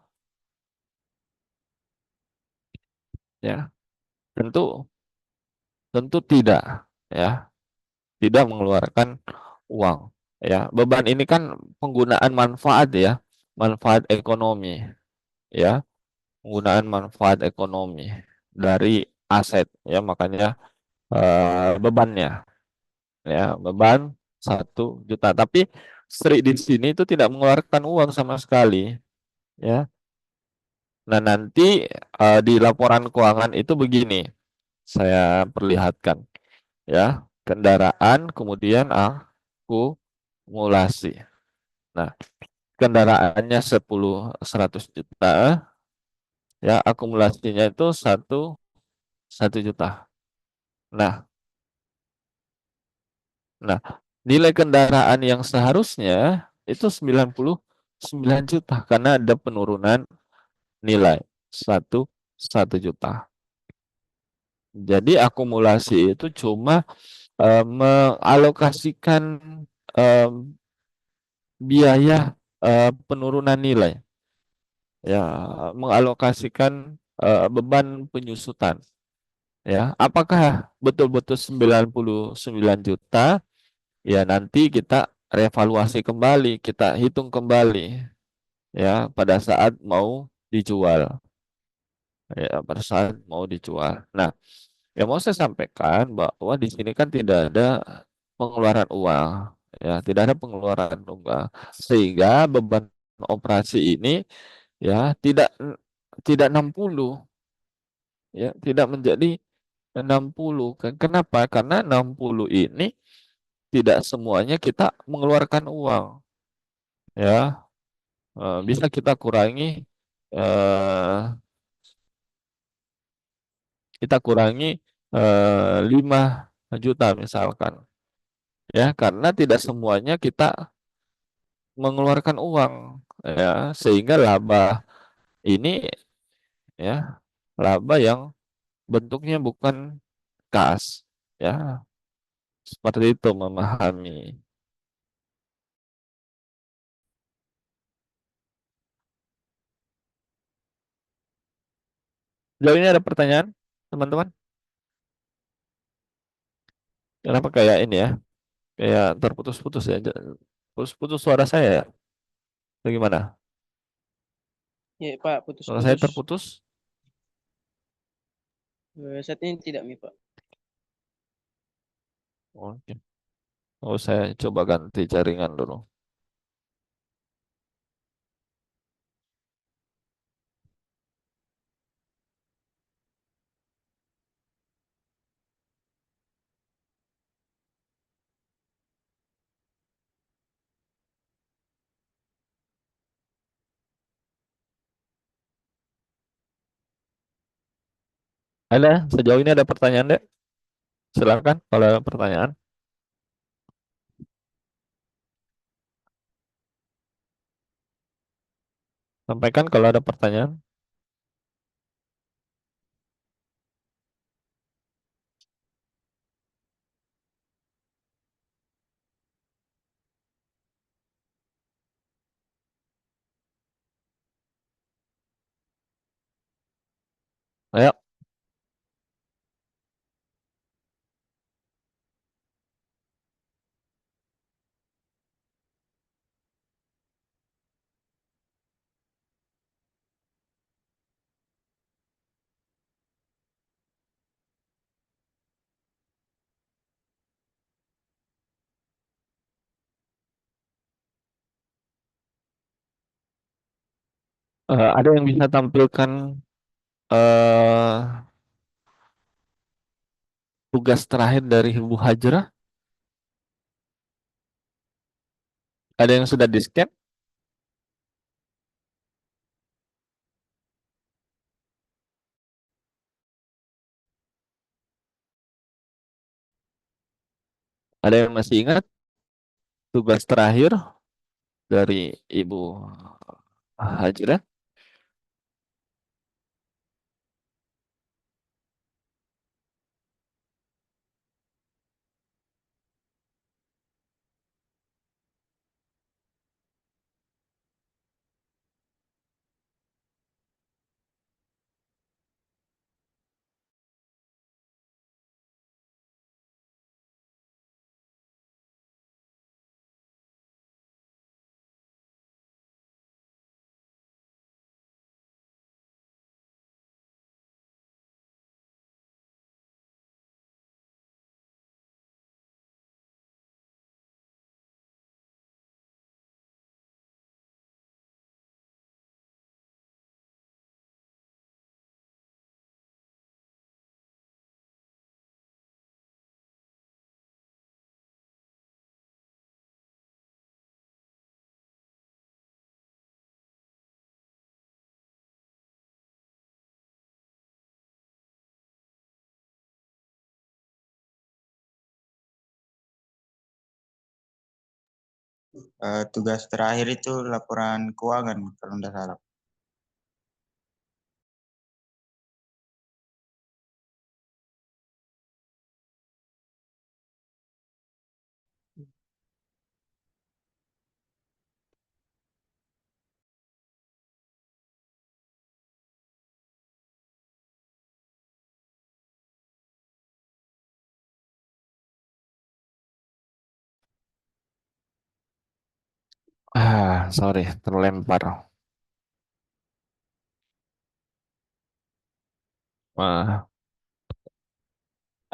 Ya, tentu tentu tidak, ya, tidak mengeluarkan uang, ya. Beban ini kan penggunaan manfaat, ya, manfaat ekonomi, ya, penggunaan manfaat ekonomi dari aset, ya, makanya bebannya, ya, beban 1 juta. Tapi Sri di sini itu tidak mengeluarkan uang sama sekali, ya. Nah, nanti di laporan keuangan itu begini, saya perlihatkan, ya, kendaraan, kemudian akumulasi. Nah, kendaraannya 100 juta, ya, akumulasinya itu 1 juta. Nah, nah, nilai kendaraan yang seharusnya itu 99 juta karena ada penurunan nilai satu 1 juta. Jadi akumulasi itu cuma mengalokasikan em, biaya penurunan nilai, ya, mengalokasikan beban penyusutan. Ya, apakah betul-betul 99 juta? Ya, nanti kita revaluasi kembali, kita hitung kembali ya pada saat mau dijual. Ya, pada saat mau dijual. Nah, yang mau saya sampaikan bahwa di sini kan tidak ada pengeluaran uang, ya, tidak ada pengeluaran uang, sehingga beban operasi ini ya tidak 60, ya, tidak menjadi 60. Kenapa? Karena 60 ini tidak semuanya kita mengeluarkan uang, ya. Bisa kita kurangi, eh, 5 juta misalkan, ya, karena tidak semuanya kita mengeluarkan uang, ya, sehingga laba ini, ya, laba yang bentuknya bukan kas, ya, seperti itu memahami. Sejauh ini ada pertanyaan, teman-teman? Kenapa kayak ini ya? Kayak terputus-putus ya. Putus-putus suara saya ya? Bagaimana? Ya, Pak, Suara saya putus-putus. terputus? Saat ini tidak, Mi, Pak. Oke. Oh, saya coba ganti jaringan dulu. Ada, sejauh ini ada pertanyaan, Dek? Silakan kalau ada pertanyaan. Sampaikan kalau ada pertanyaan. Ayo. Ada yang bisa tampilkan eh tugas terakhir dari Ibu Hajrah? Ada yang sudah di-scan? Ada yang masih ingat tugas terakhir dari Ibu Hajrah? tugas terakhir itu laporan keuangan kalau tidak salah. Sorry, terlempar. Ah,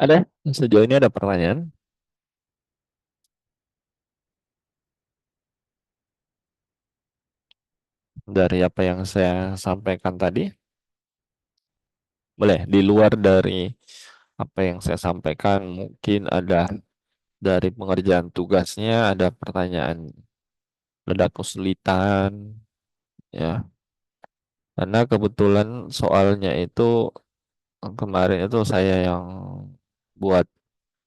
ada sejauh ini ada pertanyaan dari apa yang saya sampaikan tadi? Boleh, di luar dari apa yang saya sampaikan, mungkin ada dari pengerjaan tugasnya, ada pertanyaan, ada kesulitan, ya. Karena kebetulan soalnya itu kemarin itu saya yang buat,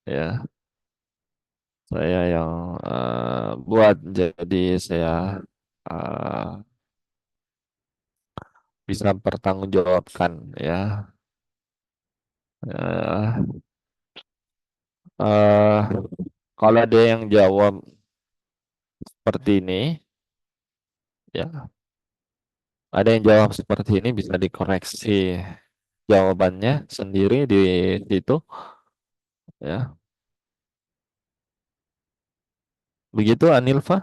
ya. Saya yang buat, jadi saya eh, bisa pertanggungjawabkan, ya. Eh, eh, Kalau ada yang jawab seperti ini, ya, ada yang jawab seperti ini bisa dikoreksi jawabannya sendiri di situ, ya. Begitu Anilfa?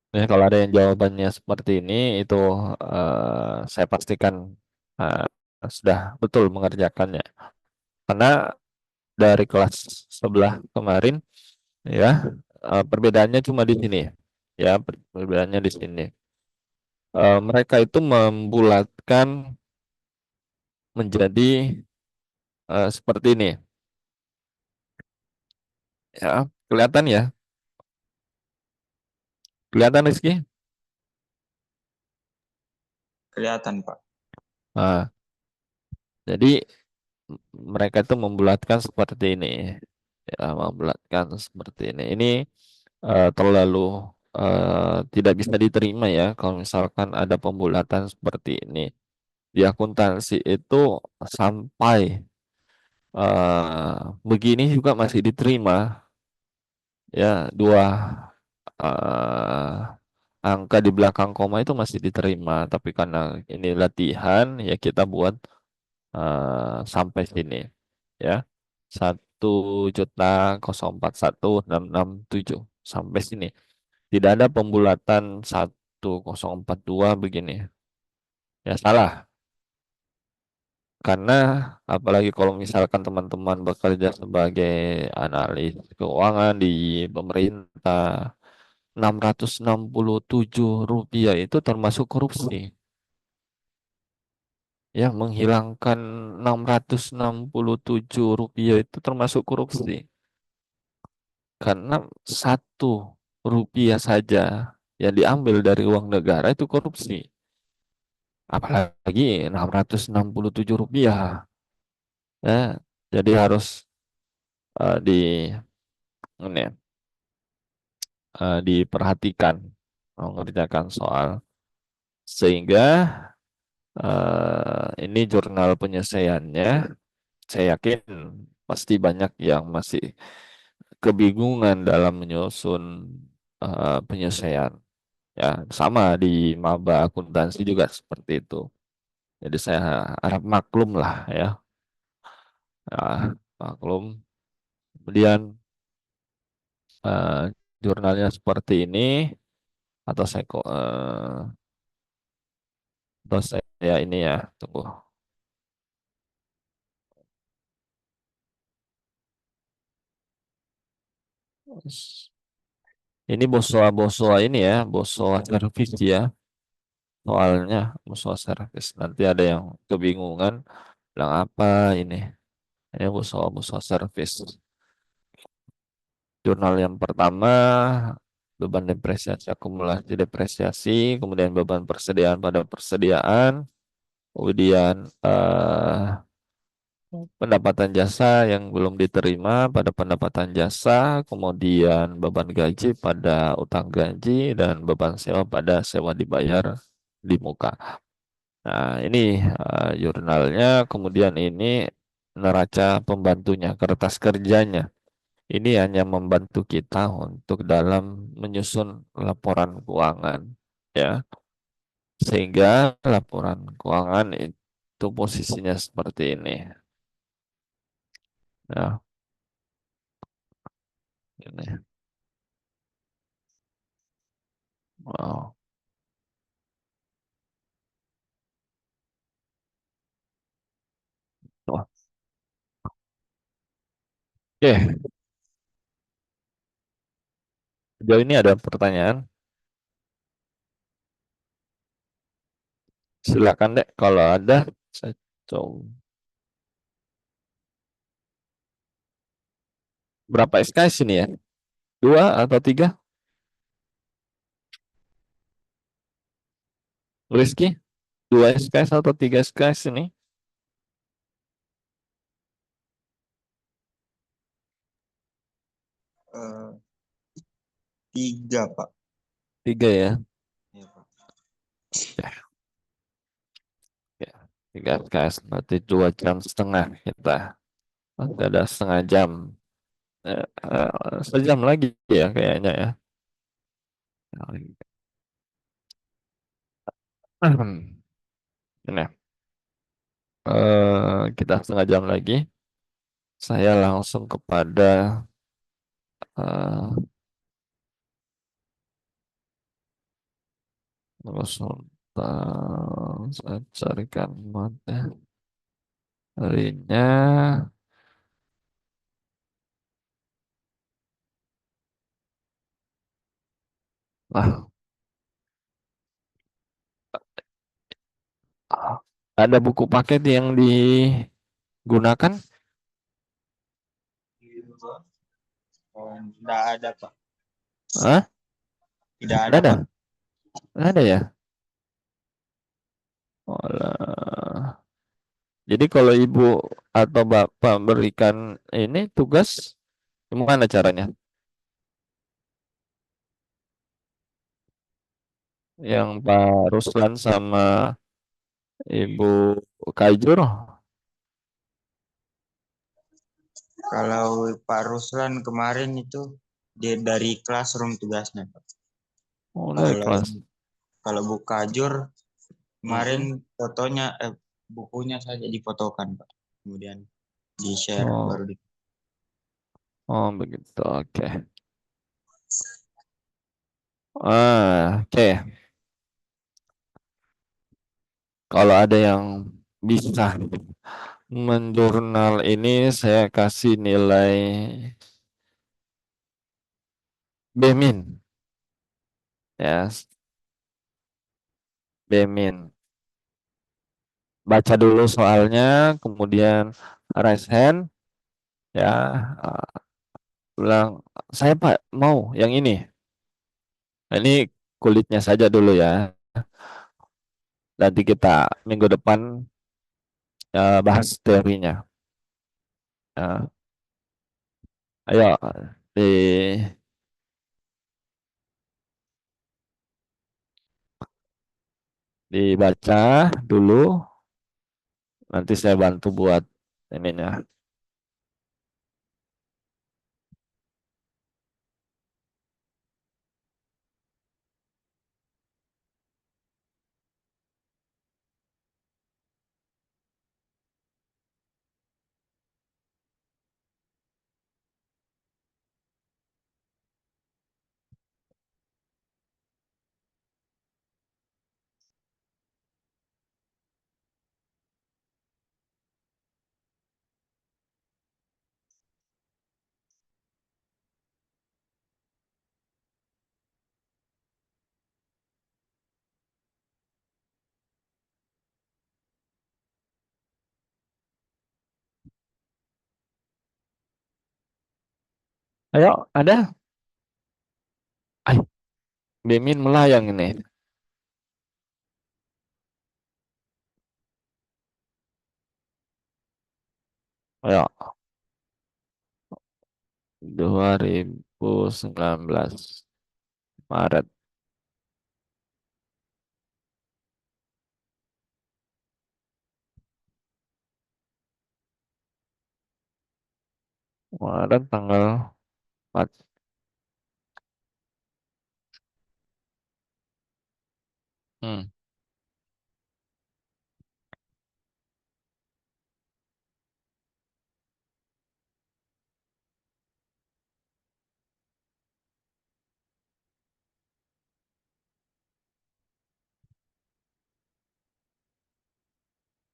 Ya, kalau ada yang jawabannya seperti ini, itu saya pastikan eh, sudah betul mengerjakannya. Karena dari kelas sebelah kemarin, ya, perbedaannya cuma di sini, ya, perbedaannya di sini. Mereka itu membulatkan menjadi seperti ini, ya, kelihatan ya, kelihatan Rizky? Kelihatan, Pak. Nah, jadi mereka itu membulatkan seperti ini, ya, membulatkan seperti ini. Ini terlalu tidak bisa diterima ya kalau misalkan ada pembulatan seperti ini. Di akuntansi itu sampai begini juga masih diterima, ya, dua eh, angka di belakang koma itu masih diterima. Tapi karena ini latihan, ya kita buat sampai sini, ya, 1.041.667 sampai sini. Tidak ada pembulatan 1042 begini. Ya salah. Karena apalagi kalau misalkan teman-teman bekerja sebagai analis keuangan di pemerintah, 667 rupiah itu termasuk korupsi. Ya, menghilangkan 667 rupiah itu termasuk korupsi. Karena 1 rupiah saja yang diambil dari uang negara itu korupsi. Apalagi 667 rupiah. Ya, jadi harus di ini, diperhatikan mengerjakan soal, sehingga ini jurnal penyelesaiannya saya yakin pasti banyak yang masih kebingungan dalam menyusun penyelesaian, ya, sama di maba akuntansi juga seperti itu. Jadi saya harap maklum lah, ya, maklum. Kemudian eh, jurnalnya seperti ini, atau saya kok atau saya ini, ya, tunggu. Ini bosoa-bosoa ini, ya, bosoa servis, ya, soalnya bosoa servis. Nanti ada yang kebingungan bilang apa ini. Ini bosoa-bosoa servis. Jurnal yang pertama beban depresiasi, akumulasi depresiasi, kemudian beban persediaan pada persediaan, kemudian pendapatan jasa yang belum diterima pada pendapatan jasa, kemudian beban gaji pada utang gaji, dan beban sewa pada sewa dibayar di muka. Nah, ini jurnalnya, kemudian ini neraca pembantunya, kertas kerjanya. Ini hanya membantu kita untuk dalam menyusun laporan keuangan, ya. Sehingga laporan keuangan itu posisinya seperti ini. Ya, ini. Wow. Wah. Oke, sejauh ini ada pertanyaan? Silakan deh, kalau ada, saya coba. Berapa SKS ini ya? 2 atau 3? Rizky? 2 SKS atau 3 SKS ini? Eh, 3, Pak. 3 ya? Iya, Pak. Ya, ya. 3 SKS berarti 2,5 jam kita. Masih ada setengah jam. Sejam lagi ya kayaknya ya. Ini, kita setengah jam lagi. Saya langsung kepada eh, konsultan. Saya carikan materinya. Lah, ada buku paket yang digunakan? Oh, tidak ada, Pak. Hah? Tidak Ada ada, ada? Pak. Ada ya? Olah. Jadi kalau ibu atau bapak berikan ini tugas, gimana caranya? Yang Pak Ruslan sama Ibu Kajur? Kalau Pak Ruslan kemarin itu dia dari classroom tugasnya, Pak. Oh, dari Kalau kelas. kalau Bu Kajur kemarin Mm-mm. fotonya bukunya saja difotokan, Pak. Kemudian di-share baru Oh, oh begitu. Oke. Oke. Kalau ada yang bisa menjurnal ini, saya kasih nilai B-. Ya, B-. Baca dulu soalnya, kemudian raise hand, ya, eh, bilang saya Pak mau yang ini. Nah, ini kulitnya saja dulu ya. Nanti kita minggu depan bahas teorinya. Ya, ayo di dibaca dulu. Nanti saya bantu buat ininya. Ayo, ada? Ayo. Mimin melayang ini. Ya, 2019 Maret. Maret tanggal 4. Hmm.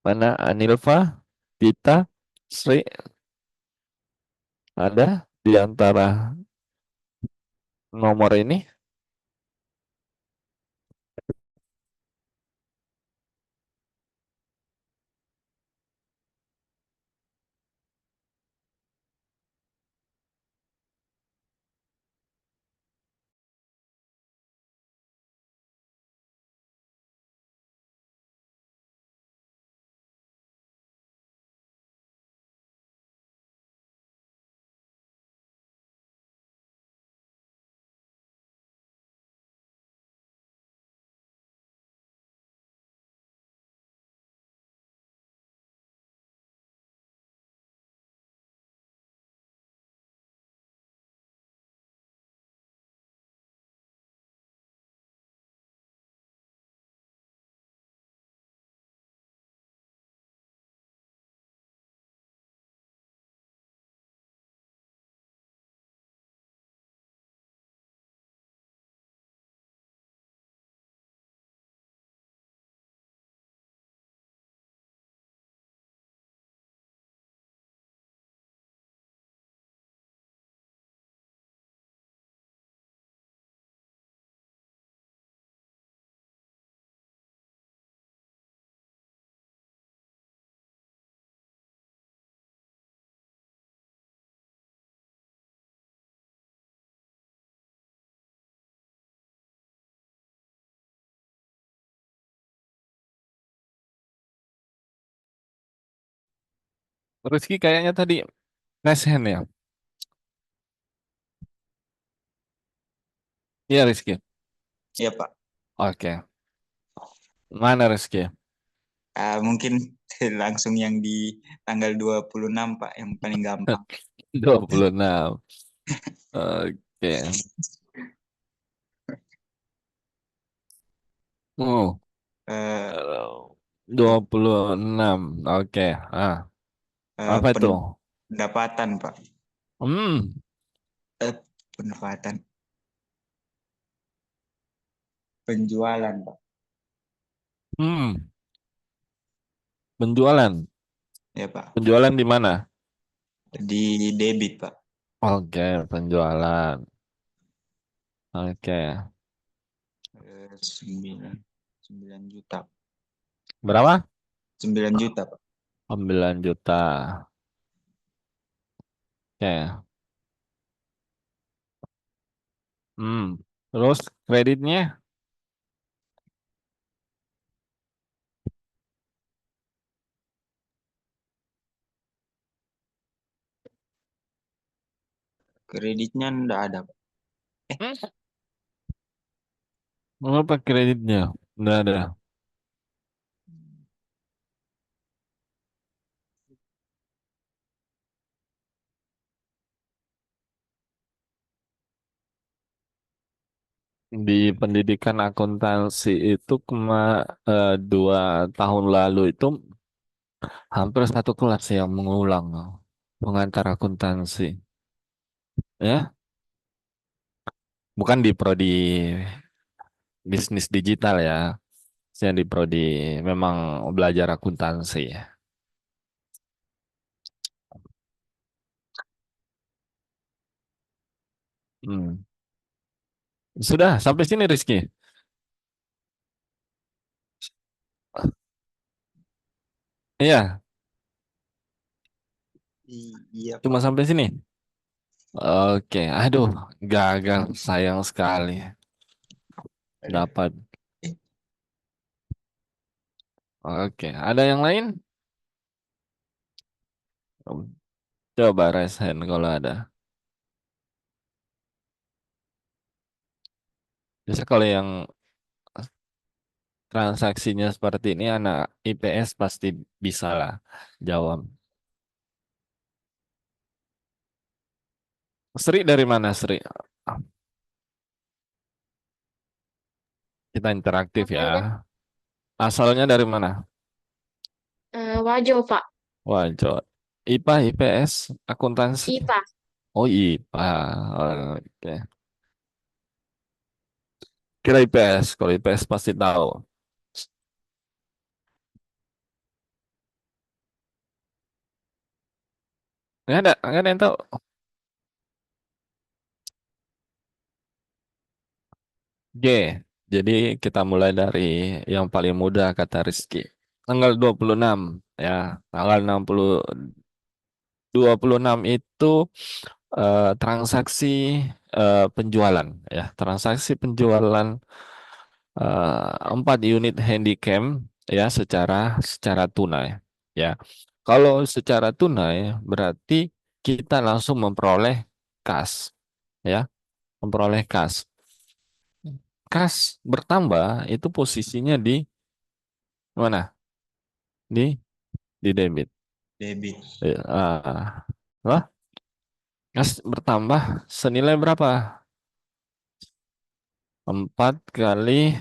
Mana Anilva, Dita, Sri ada di antara nomor ini? Rizky kayaknya tadi raise hand ya. Iya Rizky. Iya Pak. Oke. Mana Rizky? Mungkin langsung yang di tanggal 26 Pak, yang paling gampang. 26. Oke. Oh, Eh, 26. Oke. Ah, apa itu? Pendapatan Pak. Hmm, Eh, Pendapatan. Penjualan Pak. hmm, penjualan. Ya Pak. Penjualan di mana? Di debit Pak. Oke, penjualan. Oke. 9 juta. Berapa? 9 juta Pak. 9 juta. Oke. Hmm. Terus kreditnya? Kreditnya enggak ada Pak. Hmm? Berapa kreditnya? Nggak ada. Di pendidikan akuntansi itu 2 tahun lalu itu hampir satu kelas yang mengulang pengantar akuntansi. Ya, bukan di prodi bisnis digital ya. Saya di prodi memang belajar akuntansi ya. Hmm. Sudah sampai sini Rizky. Iya, Iya cuma Pak. sampai sini. Oke, aduh, gagal sayang sekali. Dapat. Oke, ada yang lain? Coba raise hand kalau ada. Biasa kalau yang transaksinya seperti ini anak IPS pasti bisa lah jawab. Sri dari mana Sri? Kita interaktif ya. Apanya? Asalnya dari mana? Wajo, Pak. Wajot. IPA, IPS, akuntansi. IPA. Oh IPA. Oke. Kira IPS. Kalau IPS pasti tahu. Nggak ada yang tahu. G. Jadi kita mulai dari yang paling mudah kata Rizky. Tanggal 26 ya. Tanggal 26 itu transaksi penjualan ya. Transaksi penjualan 4 unit handycam ya secara tunai ya. Kalau secara tunai berarti kita langsung memperoleh kas ya, memperoleh kas. Kas bertambah itu posisinya di mana? Di debit. Debit. Ya, lah, kas bertambah senilai berapa? 4 kali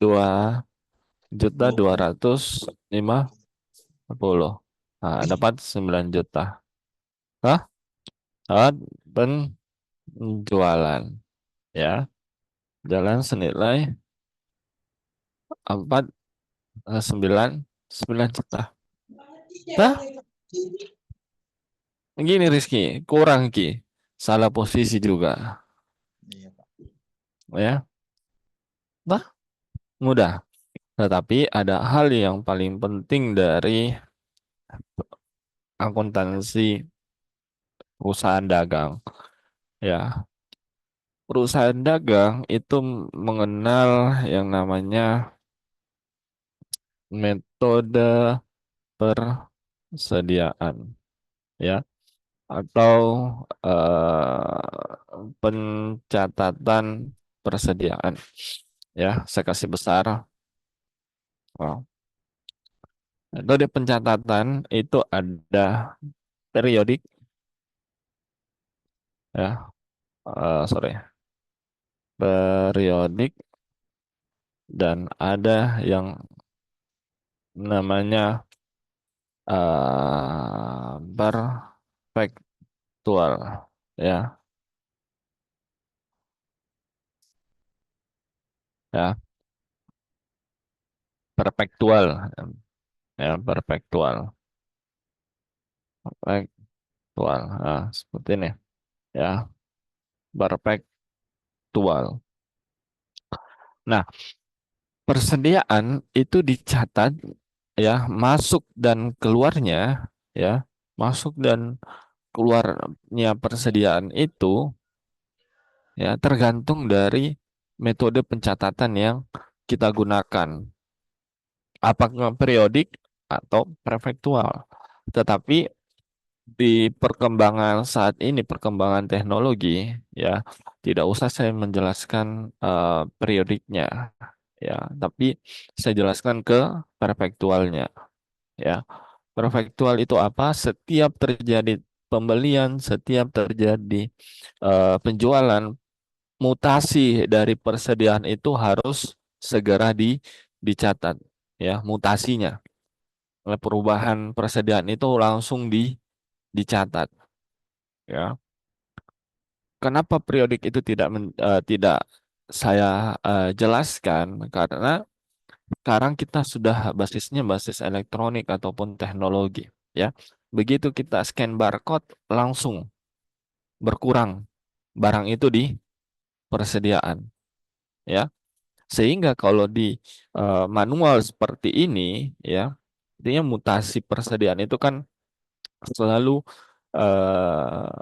2.250.000. Nah, dapat 9 juta. Hah? Dapat penjualan. Ya. Jalan senilai 9 juta. Hah? Gini Rizky, kurang Ki. Salah posisi juga. Iya, Pak. Ya. Nah, mudah. Tetapi ada hal yang paling penting dari akuntansi perusahaan dagang. Ya, perusahaan dagang itu mengenal yang namanya metode persediaan, ya, atau pencatatan persediaan. Ya, saya kasih besar. Wow. Metode pencatatan itu ada periodik, ya, sorry, periodik dan ada yang namanya perpektual, ya, ya, perpektual, ya, perpektual, perpektual, nah, seperti ini, ya, perpektual. Nah, persediaan itu dicatat, ya, masuk dan keluarnya, ya, masuk dan keluarnya persediaan itu ya tergantung dari metode pencatatan yang kita gunakan. Apakah periodik atau prefektual. Tetapi di perkembangan saat ini, perkembangan teknologi, ya, tidak usah saya menjelaskan periodiknya, ya, tapi saya jelaskan ke perfektualnya, ya. Perfektual itu apa? Setiap terjadi pembelian, setiap terjadi penjualan, mutasi dari persediaan itu harus segera dicatat, ya, mutasinya. Perubahan persediaan itu langsung dicatat, ya. Kenapa periodik itu tidak saya jelaskan? Karena sekarang kita sudah basisnya basis elektronik ataupun teknologi, ya. Begitu kita scan barcode langsung berkurang barang itu di persediaan, ya. Sehingga kalau di manual seperti ini, ya, artinya mutasi persediaan itu kan selalu eh,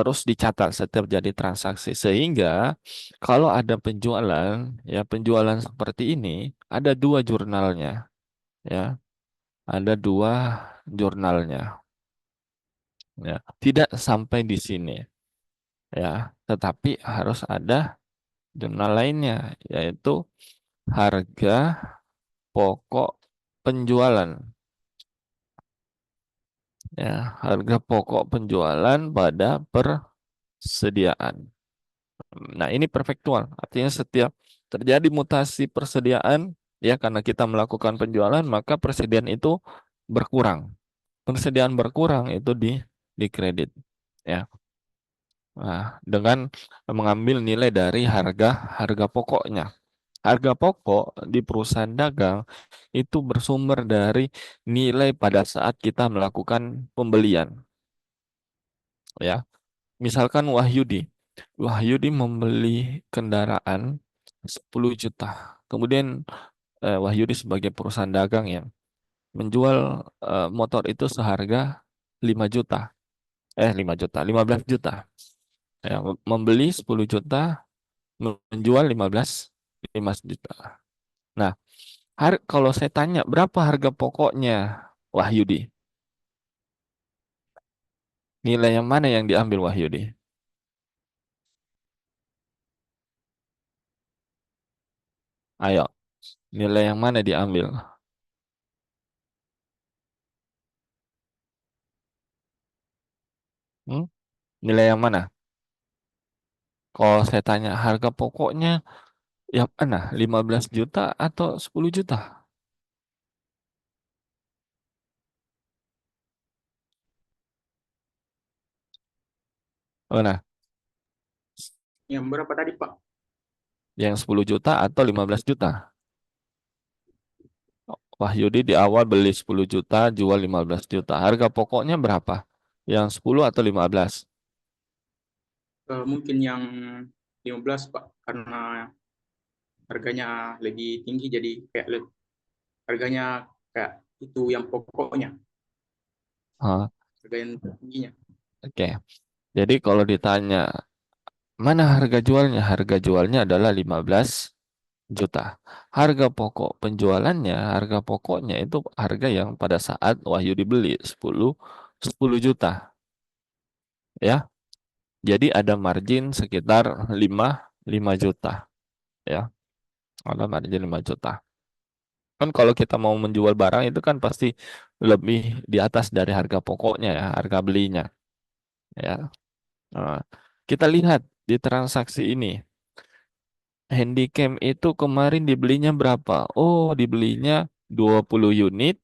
terus dicatat setiap jadi transaksi sehingga kalau ada penjualan ya penjualan seperti ini ada dua jurnalnya ya ada dua jurnalnya ya tidak sampai di sini ya tetapi harus ada jurnal lainnya yaitu harga pokok penjualan ya harga pokok penjualan pada persediaan. Nah, ini perfektual. Artinya setiap terjadi mutasi persediaan, ya karena kita melakukan penjualan, maka persediaan itu berkurang. Persediaan berkurang itu di kredit. Ya. Nah, dengan mengambil nilai dari harga pokoknya. Harga pokok di perusahaan dagang itu bersumber dari nilai pada saat kita melakukan pembelian. Ya, misalkan Wahyudi membeli kendaraan 10 juta. Kemudian Wahyudi sebagai perusahaan dagang yang menjual motor itu seharga 5 juta. 5 juta, 15 juta. Ya, membeli 10 juta, menjual 15 juta. Nah, kalau saya tanya berapa harga pokoknya Wahyudi? Nilai yang mana yang diambil Wahyudi? Ayo, nilai yang mana diambil? Hmm? Nilai yang mana? Kalau saya tanya harga pokoknya yang mana? 15 juta atau 10 juta? Mana? Yang berapa tadi, Pak? Yang 10 juta atau 15 juta? Wahyudi di awal beli 10 juta, jual 15 juta. Harga pokoknya berapa? Yang 10 atau 15? Mungkin yang 15, Pak, karena harganya lebih tinggi jadi kayak harganya kayak itu yang pokoknya, Hah, harga yang tingginya. oke. Jadi kalau ditanya mana harga jualnya? Harga jualnya adalah 15 juta. Harga pokok penjualannya, harga pokoknya itu harga yang pada saat Wahyudi beli 10 juta. Ya, jadi ada margin sekitar 5 juta. Ya, ada margin 5 juta. Kan kalau kita mau menjual barang itu kan pasti lebih di atas dari harga pokoknya ya, harga belinya. Ya, Nah, kita lihat di transaksi ini. Handycam itu kemarin dibelinya berapa? Oh, dibelinya 20 unit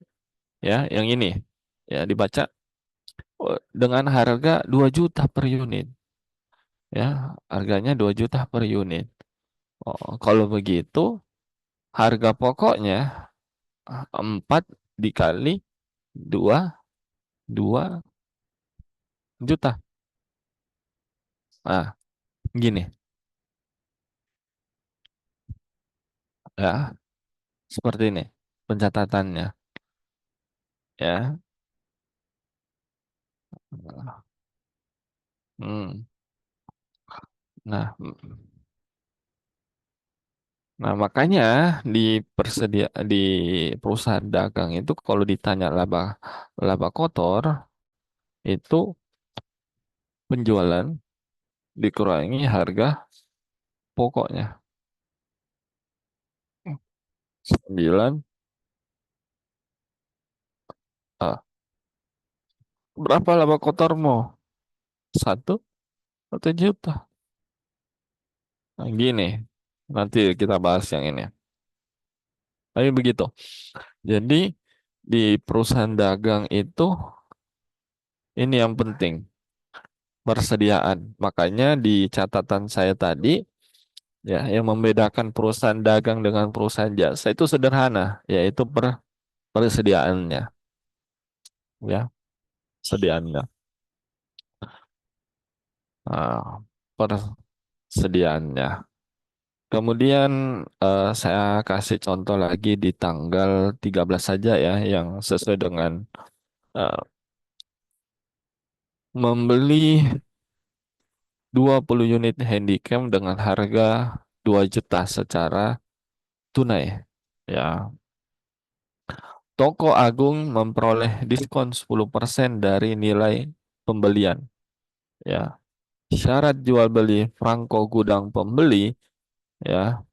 ya, yang ini. Ya, dibaca dengan harga 2 juta per unit. Ya, harganya 2 juta per unit. Oh, kalau begitu harga pokoknya 4 dikali 2 juta. Nah, gini ya, seperti ini pencatatannya ya. Hmm. Nah, Nah, makanya di di perusahaan dagang itu kalau ditanya laba laba kotor itu penjualan dikurangi harga pokoknya. 9 ah, berapa laba kotormu? 1 juta. Nah, gini, nanti kita bahas yang ini. Tapi begitu. Jadi di perusahaan dagang itu ini yang penting persediaan. Makanya di catatan saya tadi ya, yang membedakan perusahaan dagang dengan perusahaan jasa itu sederhana, yaitu persediaannya, ya, persediaannya. Nah, persediaannya. Kemudian saya kasih contoh lagi di tanggal 13 saja ya, yang sesuai dengan eh, membeli 20 unit handycam dengan harga 2 juta secara tunai. Ya, Toko Agung memperoleh diskon 10% dari nilai pembelian. Ya, syarat jual beli Franko gudang pembeli, ya,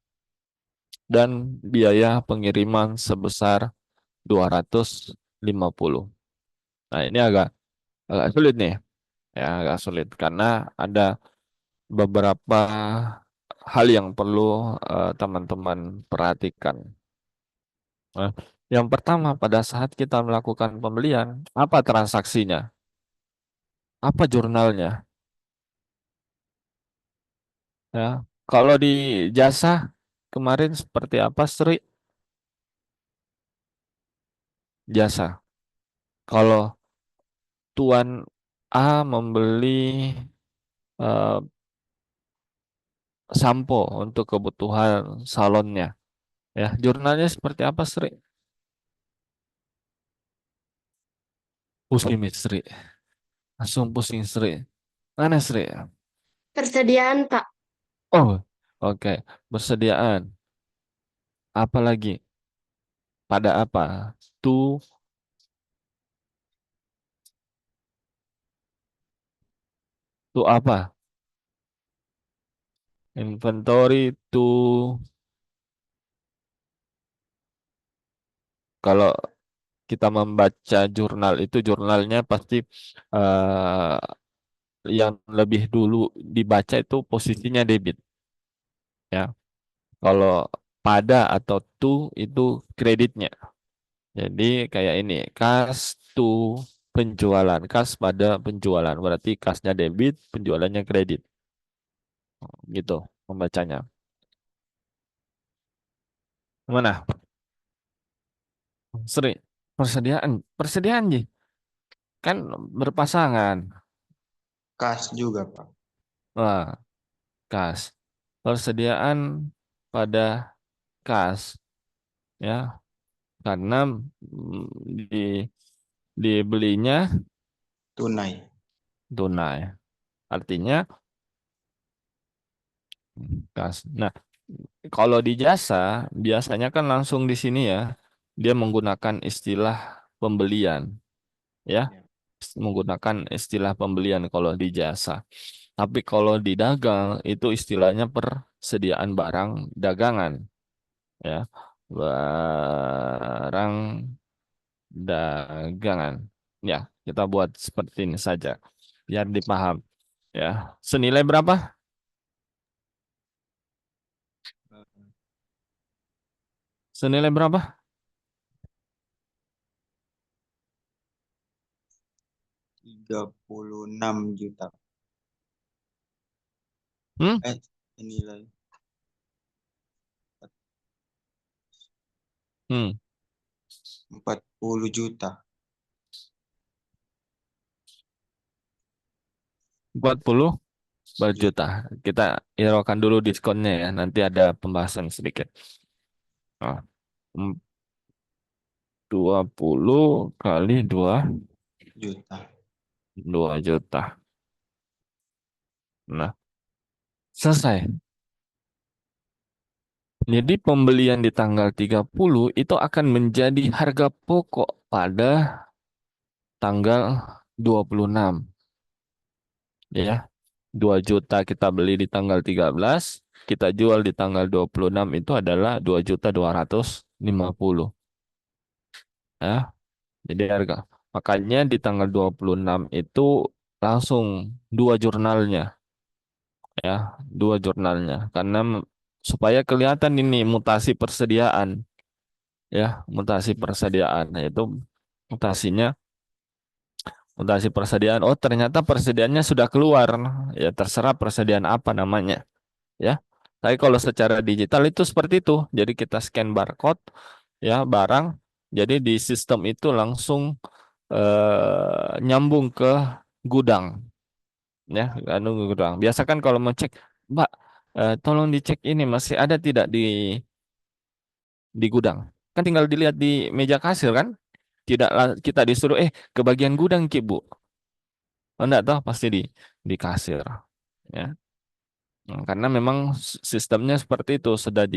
dan biaya pengiriman sebesar 250. Nah, ini agak sulit nih. Ya, agak sulit karena ada beberapa hal yang perlu teman-teman perhatikan. Nah, yang pertama, pada saat kita melakukan pembelian, apa transaksinya? Apa jurnalnya? Ya, kalau di jasa kemarin seperti apa, Sri? Jasa. Kalau Tuan A membeli eh, sampo untuk kebutuhan salonnya, ya, jurnalnya seperti apa, Sri? Pusing, Sri. Langsung pusing, Sri. Mana, Sri? Persediaan, Pak. Oh, oke. Persediaan. Apa lagi? Pada apa? Tu, tu apa? Inventory, tu. Kalau kita membaca jurnal itu, jurnalnya pasti eh, yang lebih dulu dibaca itu posisinya debit, ya. Kalau pada atau to itu kreditnya. Jadi kayak ini, kas to penjualan, kas pada penjualan. Berarti kasnya debit, penjualannya kredit. Gitu membacanya. Mana? Seri. Persediaan. Persediaan, Ji. Kan berpasangan. Kas juga, Pak. Wah, kas. Persediaan pada kas, ya. Karena di dibelinya Tunai. tunai. Artinya kas. Nah, kalau di jasa biasanya kan langsung di sini ya, dia menggunakan istilah pembelian, ya, menggunakan istilah pembelian kalau di jasa. Tapi kalau di dagang itu istilahnya persediaan barang dagangan, ya, barang dagangan. Ya, kita buat seperti ini saja biar dipaham. Ya, senilai berapa? Senilai berapa? 36 juta. Hmm? Nilai Hmm. 40 juta. 40 juta. Kita hiraukan dulu diskonnya ya. Nanti ada pembahasan sedikit. Nah, 20 kali 2 Juta. 2 juta. Nah, selesai. Jadi pembelian di tanggal 30 itu akan menjadi harga pokok pada tanggal 26. Ya, 2 juta kita beli di tanggal 13, kita jual di tanggal 26 itu adalah 2.250.000. Ya, jadi harga. Makanya di tanggal 26 itu langsung dua jurnalnya, ya, dua jurnalnya. Karena supaya kelihatan ini mutasi persediaan, ya, mutasi persediaan. Nah, itu mutasinya, mutasi persediaan. Oh, ternyata persediaannya sudah keluar. Ya, terserah persediaan apa namanya, ya. Tapi kalau secara digital itu seperti itu. Jadi kita scan barcode, ya, barang. Jadi di sistem itu langsung nyambung ke gudang, ya, anu gudang. Biasa kan kalau mau cek, Mbak, tolong dicek ini masih ada tidak di gudang. Kan tinggal dilihat di meja kasir kan? Tidak kita disuruh ke bagian gudang, Ki, Bu. Oh, enggak tahu pasti di kasir. ya. Karena memang sistemnya seperti itu, sudah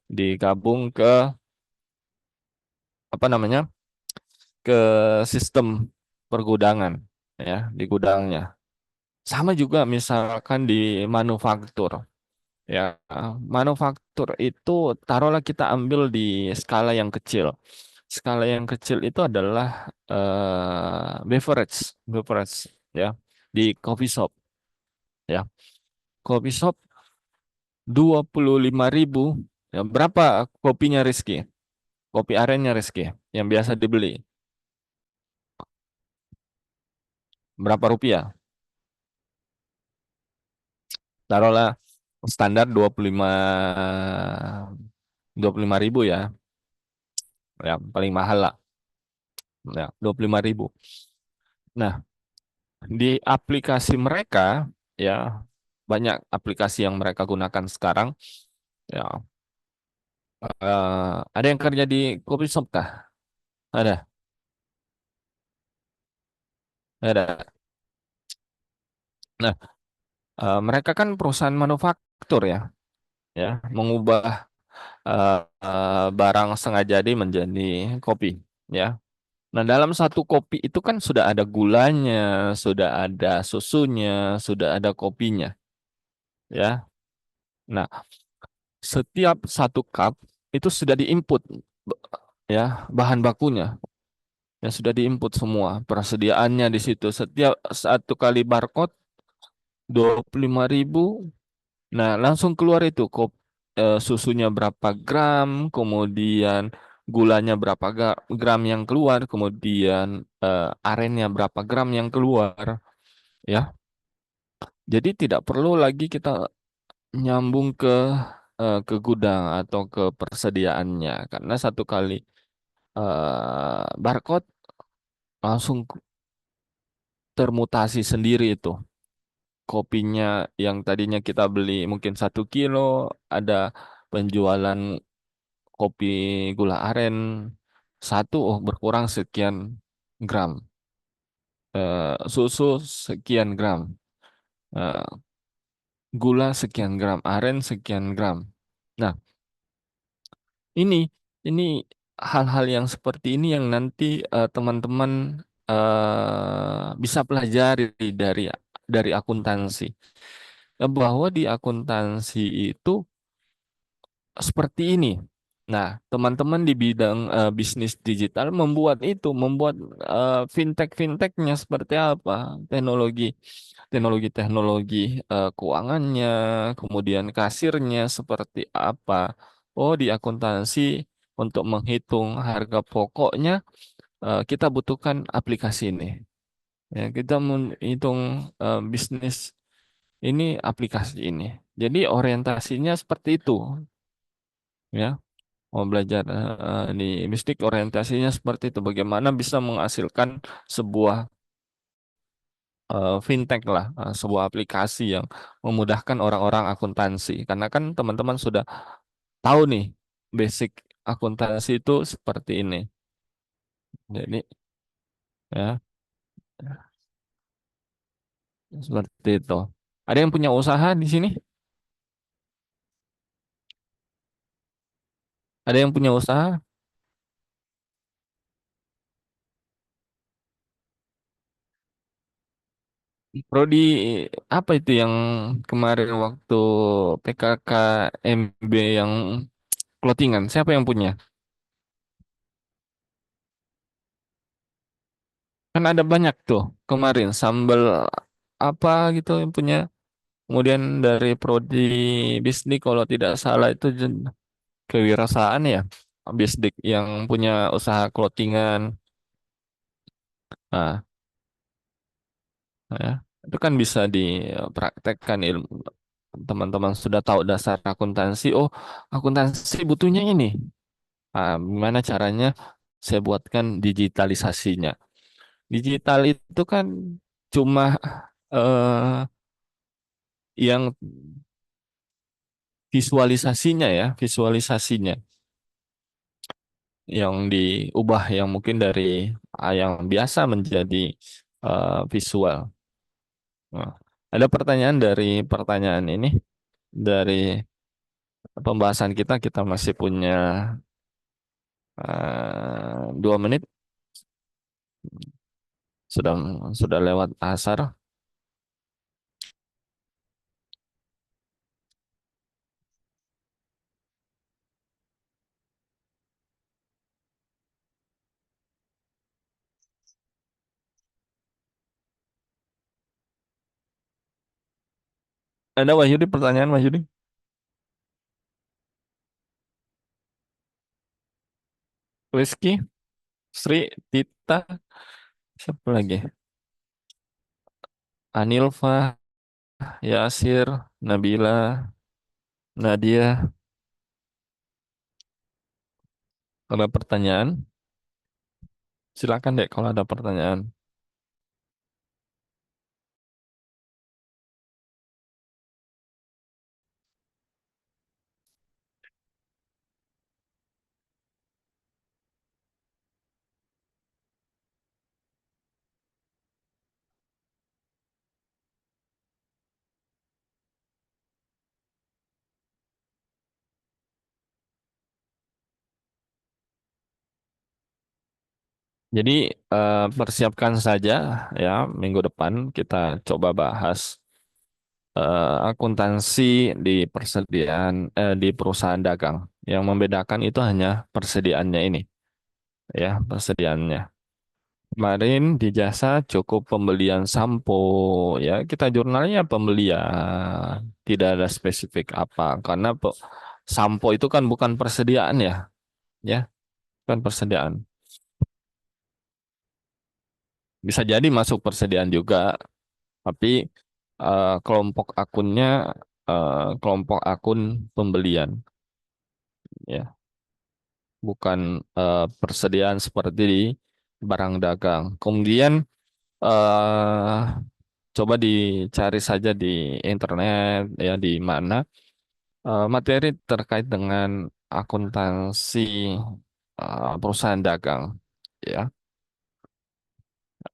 digabung ke apa namanya, ke sistem pergudangan, ya, di gudangnya. Sama juga misalkan di manufaktur, ya. Manufaktur itu taruhlah kita ambil di skala yang kecil. Skala yang kecil itu adalah beverage, beverage, ya, di coffee shop, ya. Coffee shop 25.000, ya, berapa kopinya Rizky? Kopi arennya Rizky yang biasa dibeli. Berapa rupiah? Taruhlah standar 25.000 ya. Ya, paling mahal lah. Ya, 25.000. Nah, di aplikasi mereka, ya, banyak aplikasi yang mereka gunakan sekarang, ya. Ada yang kerja di coffee shop kah? Ada, ada. Nah, mereka kan perusahaan manufaktur, ya, mengubah barang setengah jadi menjadi kopi, ya. Nah, dalam satu kopi itu kan sudah ada gulanya, sudah ada susunya, sudah ada kopinya, ya. Nah, setiap satu cup itu sudah diinput, ya, bahan bakunya, ya, sudah diinput semua, persediaannya di situ. Setiap satu kali barcode 25.000. Nah, langsung keluar itu susunya berapa gram, kemudian gulanya berapa gram yang keluar, kemudian arennya berapa gram yang keluar, ya. Jadi tidak perlu lagi kita nyambung ke gudang atau ke persediaannya, karena satu kali barcode langsung termutasi sendiri itu. Kopinya yang tadinya kita beli mungkin 1 kilo, ada penjualan kopi gula aren satu, oh, berkurang sekian gram. Susu sekian gram. Eh, Gula sekian gram. Aren sekian gram. Nah, ini ini hal-hal yang seperti ini yang nanti teman-teman bisa pelajari dari akuntansi. Bahwa di akuntansi itu seperti ini. Nah, teman-teman di bidang bisnis digital membuat fintech-fintechnya seperti apa, teknologi keuangannya, kemudian kasirnya seperti apa. Oh, di akuntansi untuk menghitung harga pokoknya kita butuhkan aplikasi ini. Ya, kita menghitung bisnis ini aplikasi ini. Jadi orientasinya seperti itu, ya. Mau belajar di mistik orientasinya seperti itu. Bagaimana bisa menghasilkan sebuah fintech lah, sebuah aplikasi yang memudahkan orang-orang akuntansi. Karena kan teman-teman sudah tahu nih, basic akuntansi itu seperti ini. Jadi, ya, seperti itu. Ada yang punya usaha di sini? Ada yang punya usaha? Prodi apa itu yang kemarin waktu PKKMB yang clothingan? Siapa yang punya? Kan ada banyak tuh kemarin sambal apa gitu yang punya. Kemudian dari prodi bisnik kalau tidak salah itu kewirausahaan ya. Bisnik yang punya usaha clothingan. Nah, ya, itu kan bisa dipraktekkan ilmu. Teman-teman sudah tahu dasar akuntansi. Oh, akuntansi butuhnya ini. Gimana caranya saya buatkan digitalisasinya. Digital itu kan cuma eh, yang visualisasinya yang diubah, yang mungkin dari yang biasa menjadi visual. Nah, Ada pertanyaan dari pertanyaan ini, dari pembahasan kita. Kita masih punya 2 menit. Sudah sudah lewat asar. Ada Wahyudi, pertanyaan Wahyudi? Rizky, Sri, Tita, siapa lagi? Anilfa, Yasir, Nabila, Nadia. Ada pertanyaan? Silakan deh kalau ada pertanyaan. Jadi persiapkan saja ya, minggu depan kita coba bahas akuntansi di di perusahaan dagang. Yang membedakan itu hanya persediaannya ini, ya persediaannya. Kemarin di jasa cukup pembelian sampo, ya kita jurnalnya pembelian, tidak ada spesifik apa, karena sampo itu kan bukan persediaan ya, kan persediaan. Bisa jadi masuk persediaan juga, tapi kelompok akunnya kelompok akun pembelian, ya, bukan persediaan seperti di barang dagang. Kemudian eh, coba dicari saja di internet ya, di mana materi terkait dengan akuntansi perusahaan dagang. Ya,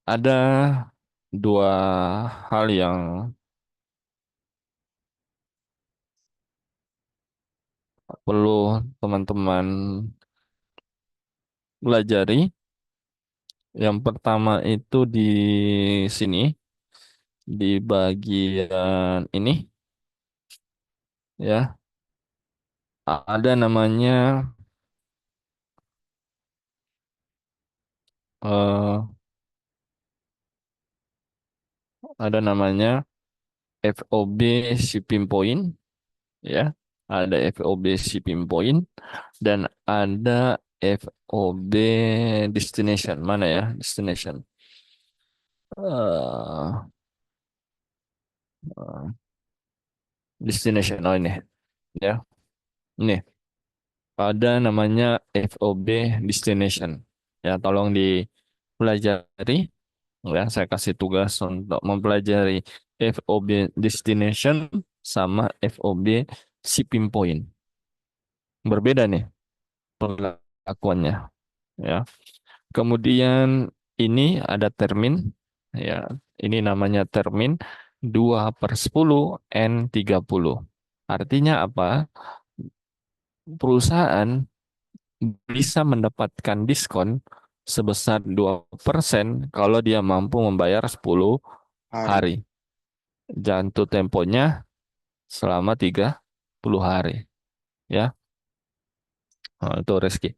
ada dua hal yang perlu teman-teman pelajari. Yang pertama itu di sini, di bagian ini, ya, ada namanya eh, ada namanya FOB shipping point, ya, ada FOB shipping point dan ada FOB destination. Mana ya destination? Eh, eh, Destination, oh ini, ya, ini ada namanya FOB destination. Ya, tolong dipelajari. Ya, saya kasih tugas untuk mempelajari FOB destination sama FOB shipping point. Berbeda nih perlakuannya, ya. Kemudian ini ada termin, ya. Ini namanya termin 2/10 N30. Artinya apa? Perusahaan bisa mendapatkan diskon sebesar 2% kalau dia mampu membayar 10 Hari. hari. Jatuh temponya selama 30 hari. Ya, itu Reski.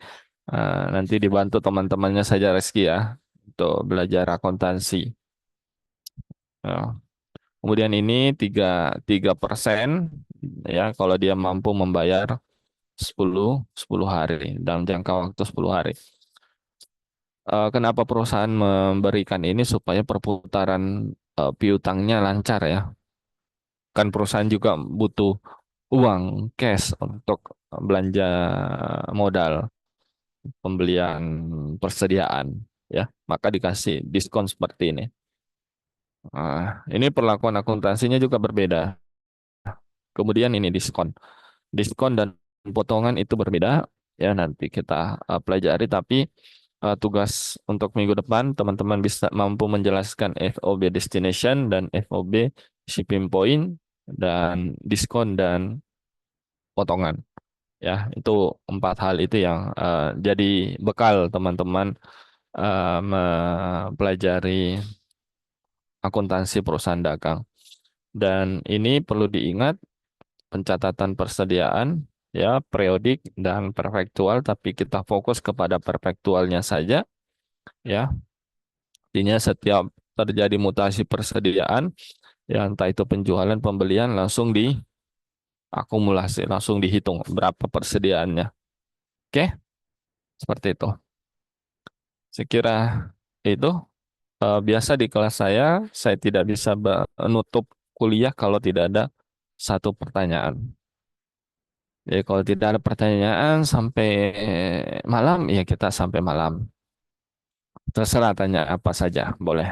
Nanti dibantu teman-temannya saja Reski ya, untuk belajar akuntansi. Ya. Kemudian ini 3% ya kalau dia mampu membayar 10 10 hari dalam jangka waktu 10 hari. Kenapa perusahaan memberikan ini supaya perputaran piutangnya lancar ya. Kan perusahaan juga butuh uang cash untuk belanja modal, pembelian persediaan, ya. Maka dikasih diskon seperti ini. Ini perlakuan akuntansinya juga berbeda. Kemudian ini diskon. Diskon dan potongan itu berbeda. Ya, nanti kita pelajari. Tapi tugas untuk minggu depan, teman-teman bisa mampu menjelaskan FOB destination dan FOB shipping point, dan diskon dan potongan. Ya, itu 4 hal itu yang jadi bekal teman-teman mempelajari akuntansi perusahaan dagang. Dan ini perlu diingat, pencatatan persediaan ya periodik dan perfektual, tapi kita fokus kepada perfektualnya saja ya. Artinya setiap terjadi mutasi persediaan ya, entah itu penjualan pembelian, langsung diakumulasi, langsung dihitung berapa persediaannya. Oke, seperti itu. Saya kira itu biasa di kelas saya tidak bisa menutup kuliah kalau tidak ada satu pertanyaan. Jadi kalau tidak ada pertanyaan sampai malam, ya kita sampai malam. Terserah tanya apa saja, boleh.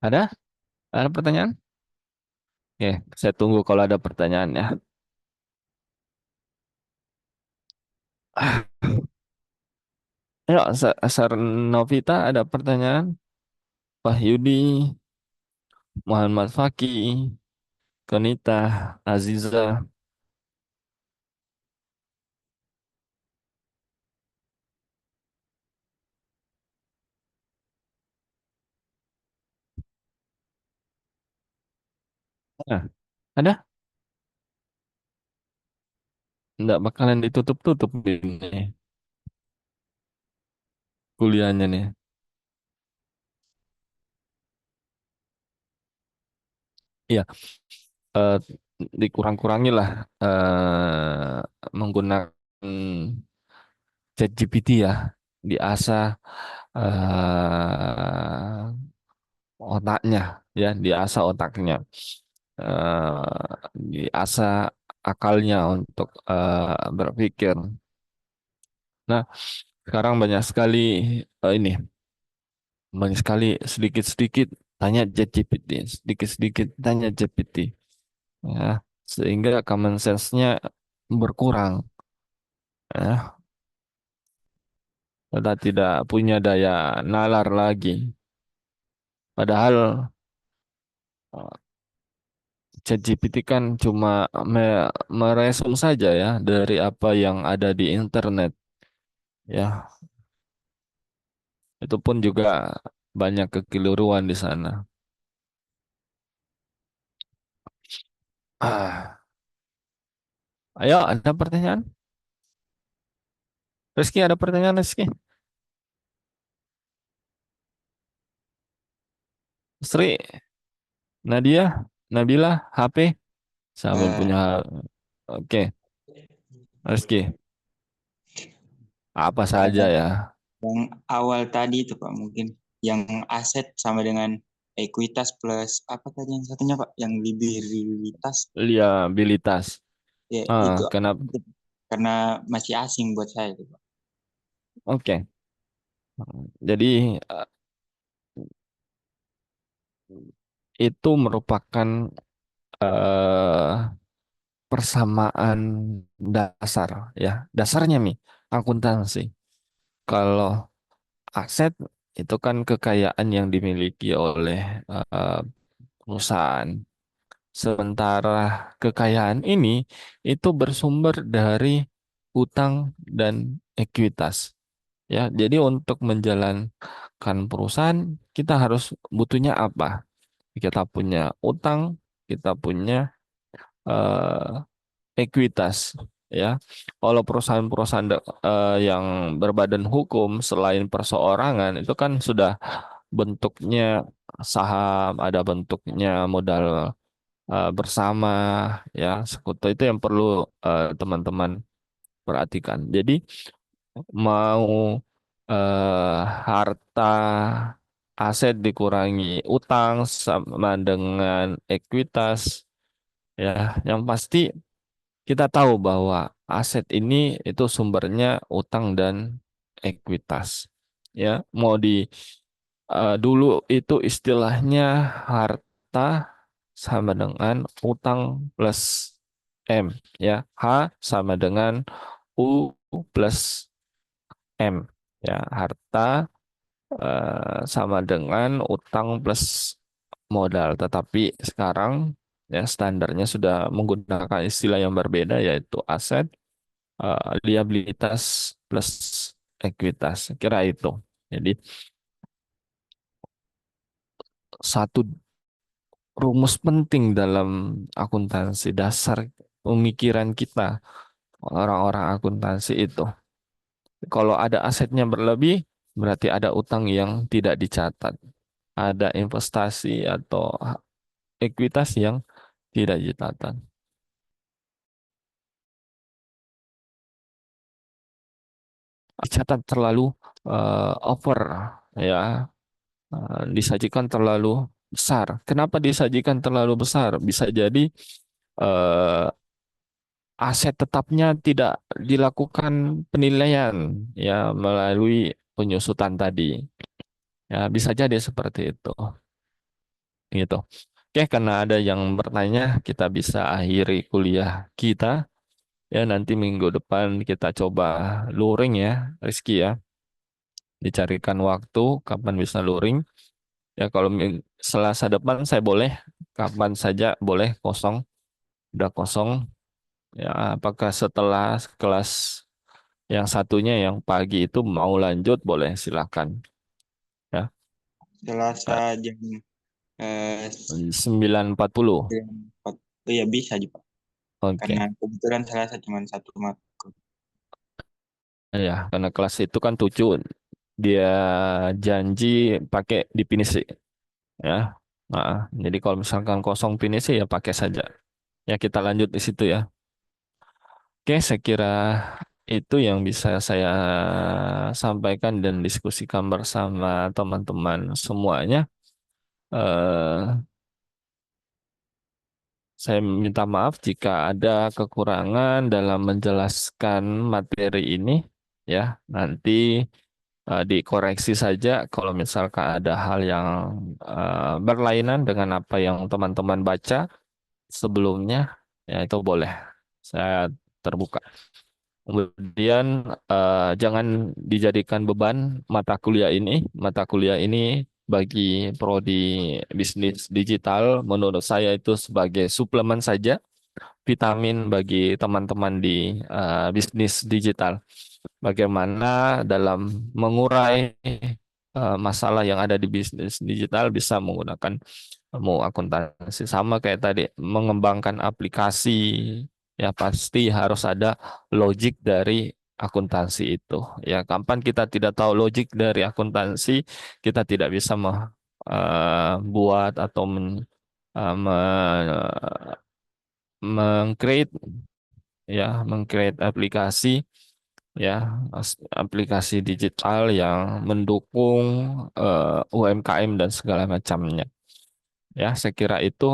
Ada? Ada pertanyaan? Oke, saya tunggu kalau ada pertanyaan ya. Ayo, Novita ada pertanyaan? Pak Yudi, Muhammad Fakih, Konita, Aziza. Nah, ada? Nggak bakalan ditutup-tutup ini kuliahnya nih. Iya, eh, dikurang-kurangi lah menggunakan ChatGPT ya, diasah otaknya ya, diasah otaknya, diasah akalnya untuk berpikir. Nah, sekarang banyak sekali ini, banyak sekali sedikit-sedikit tanya ChatGPT, sedikit-sedikit tanya GPT, ya, sehingga common sense-nya berkurang. Ya, kita tidak punya daya nalar lagi. Padahal ChatGPT kan cuma meresum saja ya dari apa yang ada di internet. Ya, itu pun juga banyak kekeliruan di sana. Ah, ayo, ada pertanyaan? Rizky, ada pertanyaan, Rizky? Sri, Nadia, Nabila, HP, siapa Eh, punya? Oke, Rizky, apa saja eh, ya? yang awal tadi itu Pak, mungkin yang aset sama dengan ekuitas plus apa tadi yang satunya Pak, yang liabilitas Liabilitas. ya itu, Kenapa? itu karena masih asing buat saya itu Pak. Oke, jadi itu merupakan eh, persamaan dasar ya, dasarnya nih akuntansi. Kalau aset itu kan kekayaan yang dimiliki oleh eh, perusahaan. Sementara kekayaan ini itu bersumber dari utang dan ekuitas. Ya, jadi untuk menjalankan perusahaan kita harus butuhnya apa? Kita punya utang, kita punya ekuitas. Ya, kalau perusahaan-perusahaan yang berbadan hukum selain perseorangan itu kan sudah bentuknya saham, ada bentuknya modal bersama, ya, sekutu. Itu yang perlu teman-teman perhatikan. Jadi mau harta aset dikurangi utang sama dengan ekuitas, ya, yang pasti kita tahu bahwa aset ini itu sumbernya utang dan ekuitas. Ya, mau di dulu itu istilahnya harta sama dengan utang plus M, ya. H sama dengan U plus M. Ya, harta sama dengan utang plus modal. Tetapi sekarang ya standarnya sudah menggunakan istilah yang berbeda yaitu aset, liabilitas plus ekuitas. Kira itu. Jadi satu rumus penting dalam akuntansi dasar pemikiran kita orang-orang akuntansi itu. Kalau ada asetnya berlebih, berarti ada utang yang tidak dicatat. Ada investasi atau ekuitas yang tidak dicatat. Dicatat terlalu over, ya, disajikan terlalu besar. Kenapa disajikan terlalu besar? Bisa jadi eh, aset tetapnya tidak dilakukan penilaian ya melalui penyusutan tadi. Ya, bisa jadi seperti itu. Gitu. Oke, karena ada yang bertanya, kita bisa akhiri kuliah kita. Ya, nanti minggu depan kita coba luring ya, Rizky ya. Dicarikan waktu kapan bisa luring. Ya, kalau Selasa depan saya boleh, kapan saja boleh kosong, udah kosong. Ya, apakah setelah kelas yang satunya yang pagi itu mau lanjut boleh silakan. Ya, Selasa jam 9.40. 9.4. Oh iya bisa aja Pak. Oke. Karena kebetulan Selasa cuma satu mata. Ya, karena kelas itu kan tujuh dia janji pakai definisi ya. Nah, jadi kalau misalkan kosong definisi ya pakai saja. Ya kita lanjut di situ ya. Oke, saya kira itu yang bisa saya sampaikan dan diskusikan bersama teman-teman semuanya. Eh, saya minta maaf jika ada kekurangan dalam menjelaskan materi ini. Ya, nanti dikoreksi saja kalau misalkan ada hal yang berlainan dengan apa yang teman-teman baca sebelumnya, ya itu boleh. Saya terbuka. Kemudian jangan dijadikan beban mata kuliah ini. Mata kuliah ini bagi prodi bisnis digital menurut saya itu sebagai suplemen saja, vitamin bagi teman-teman di bisnis digital. Bagaimana dalam mengurai masalah yang ada di bisnis digital bisa menggunakan ilmu akuntansi sama kayak tadi mengembangkan aplikasi ya pasti harus ada logik dari akuntansi itu ya kapan kita tidak tahu logik dari akuntansi kita tidak bisa membuat atau mengcreate ya mengcreate aplikasi ya aplikasi digital yang mendukung UMKM dan segala macamnya. Ya, saya kira itu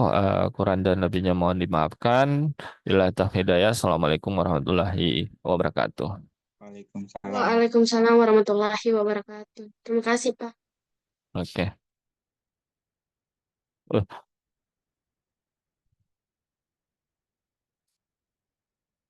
kurang dan lebihnya mohon dimaafkan. Bila taufiq hidayah. Assalamualaikum warahmatullahi wabarakatuh. Waalaikumsalam. Waalaikumsalam warahmatullahi wabarakatuh. Terima kasih, Pak. Oke.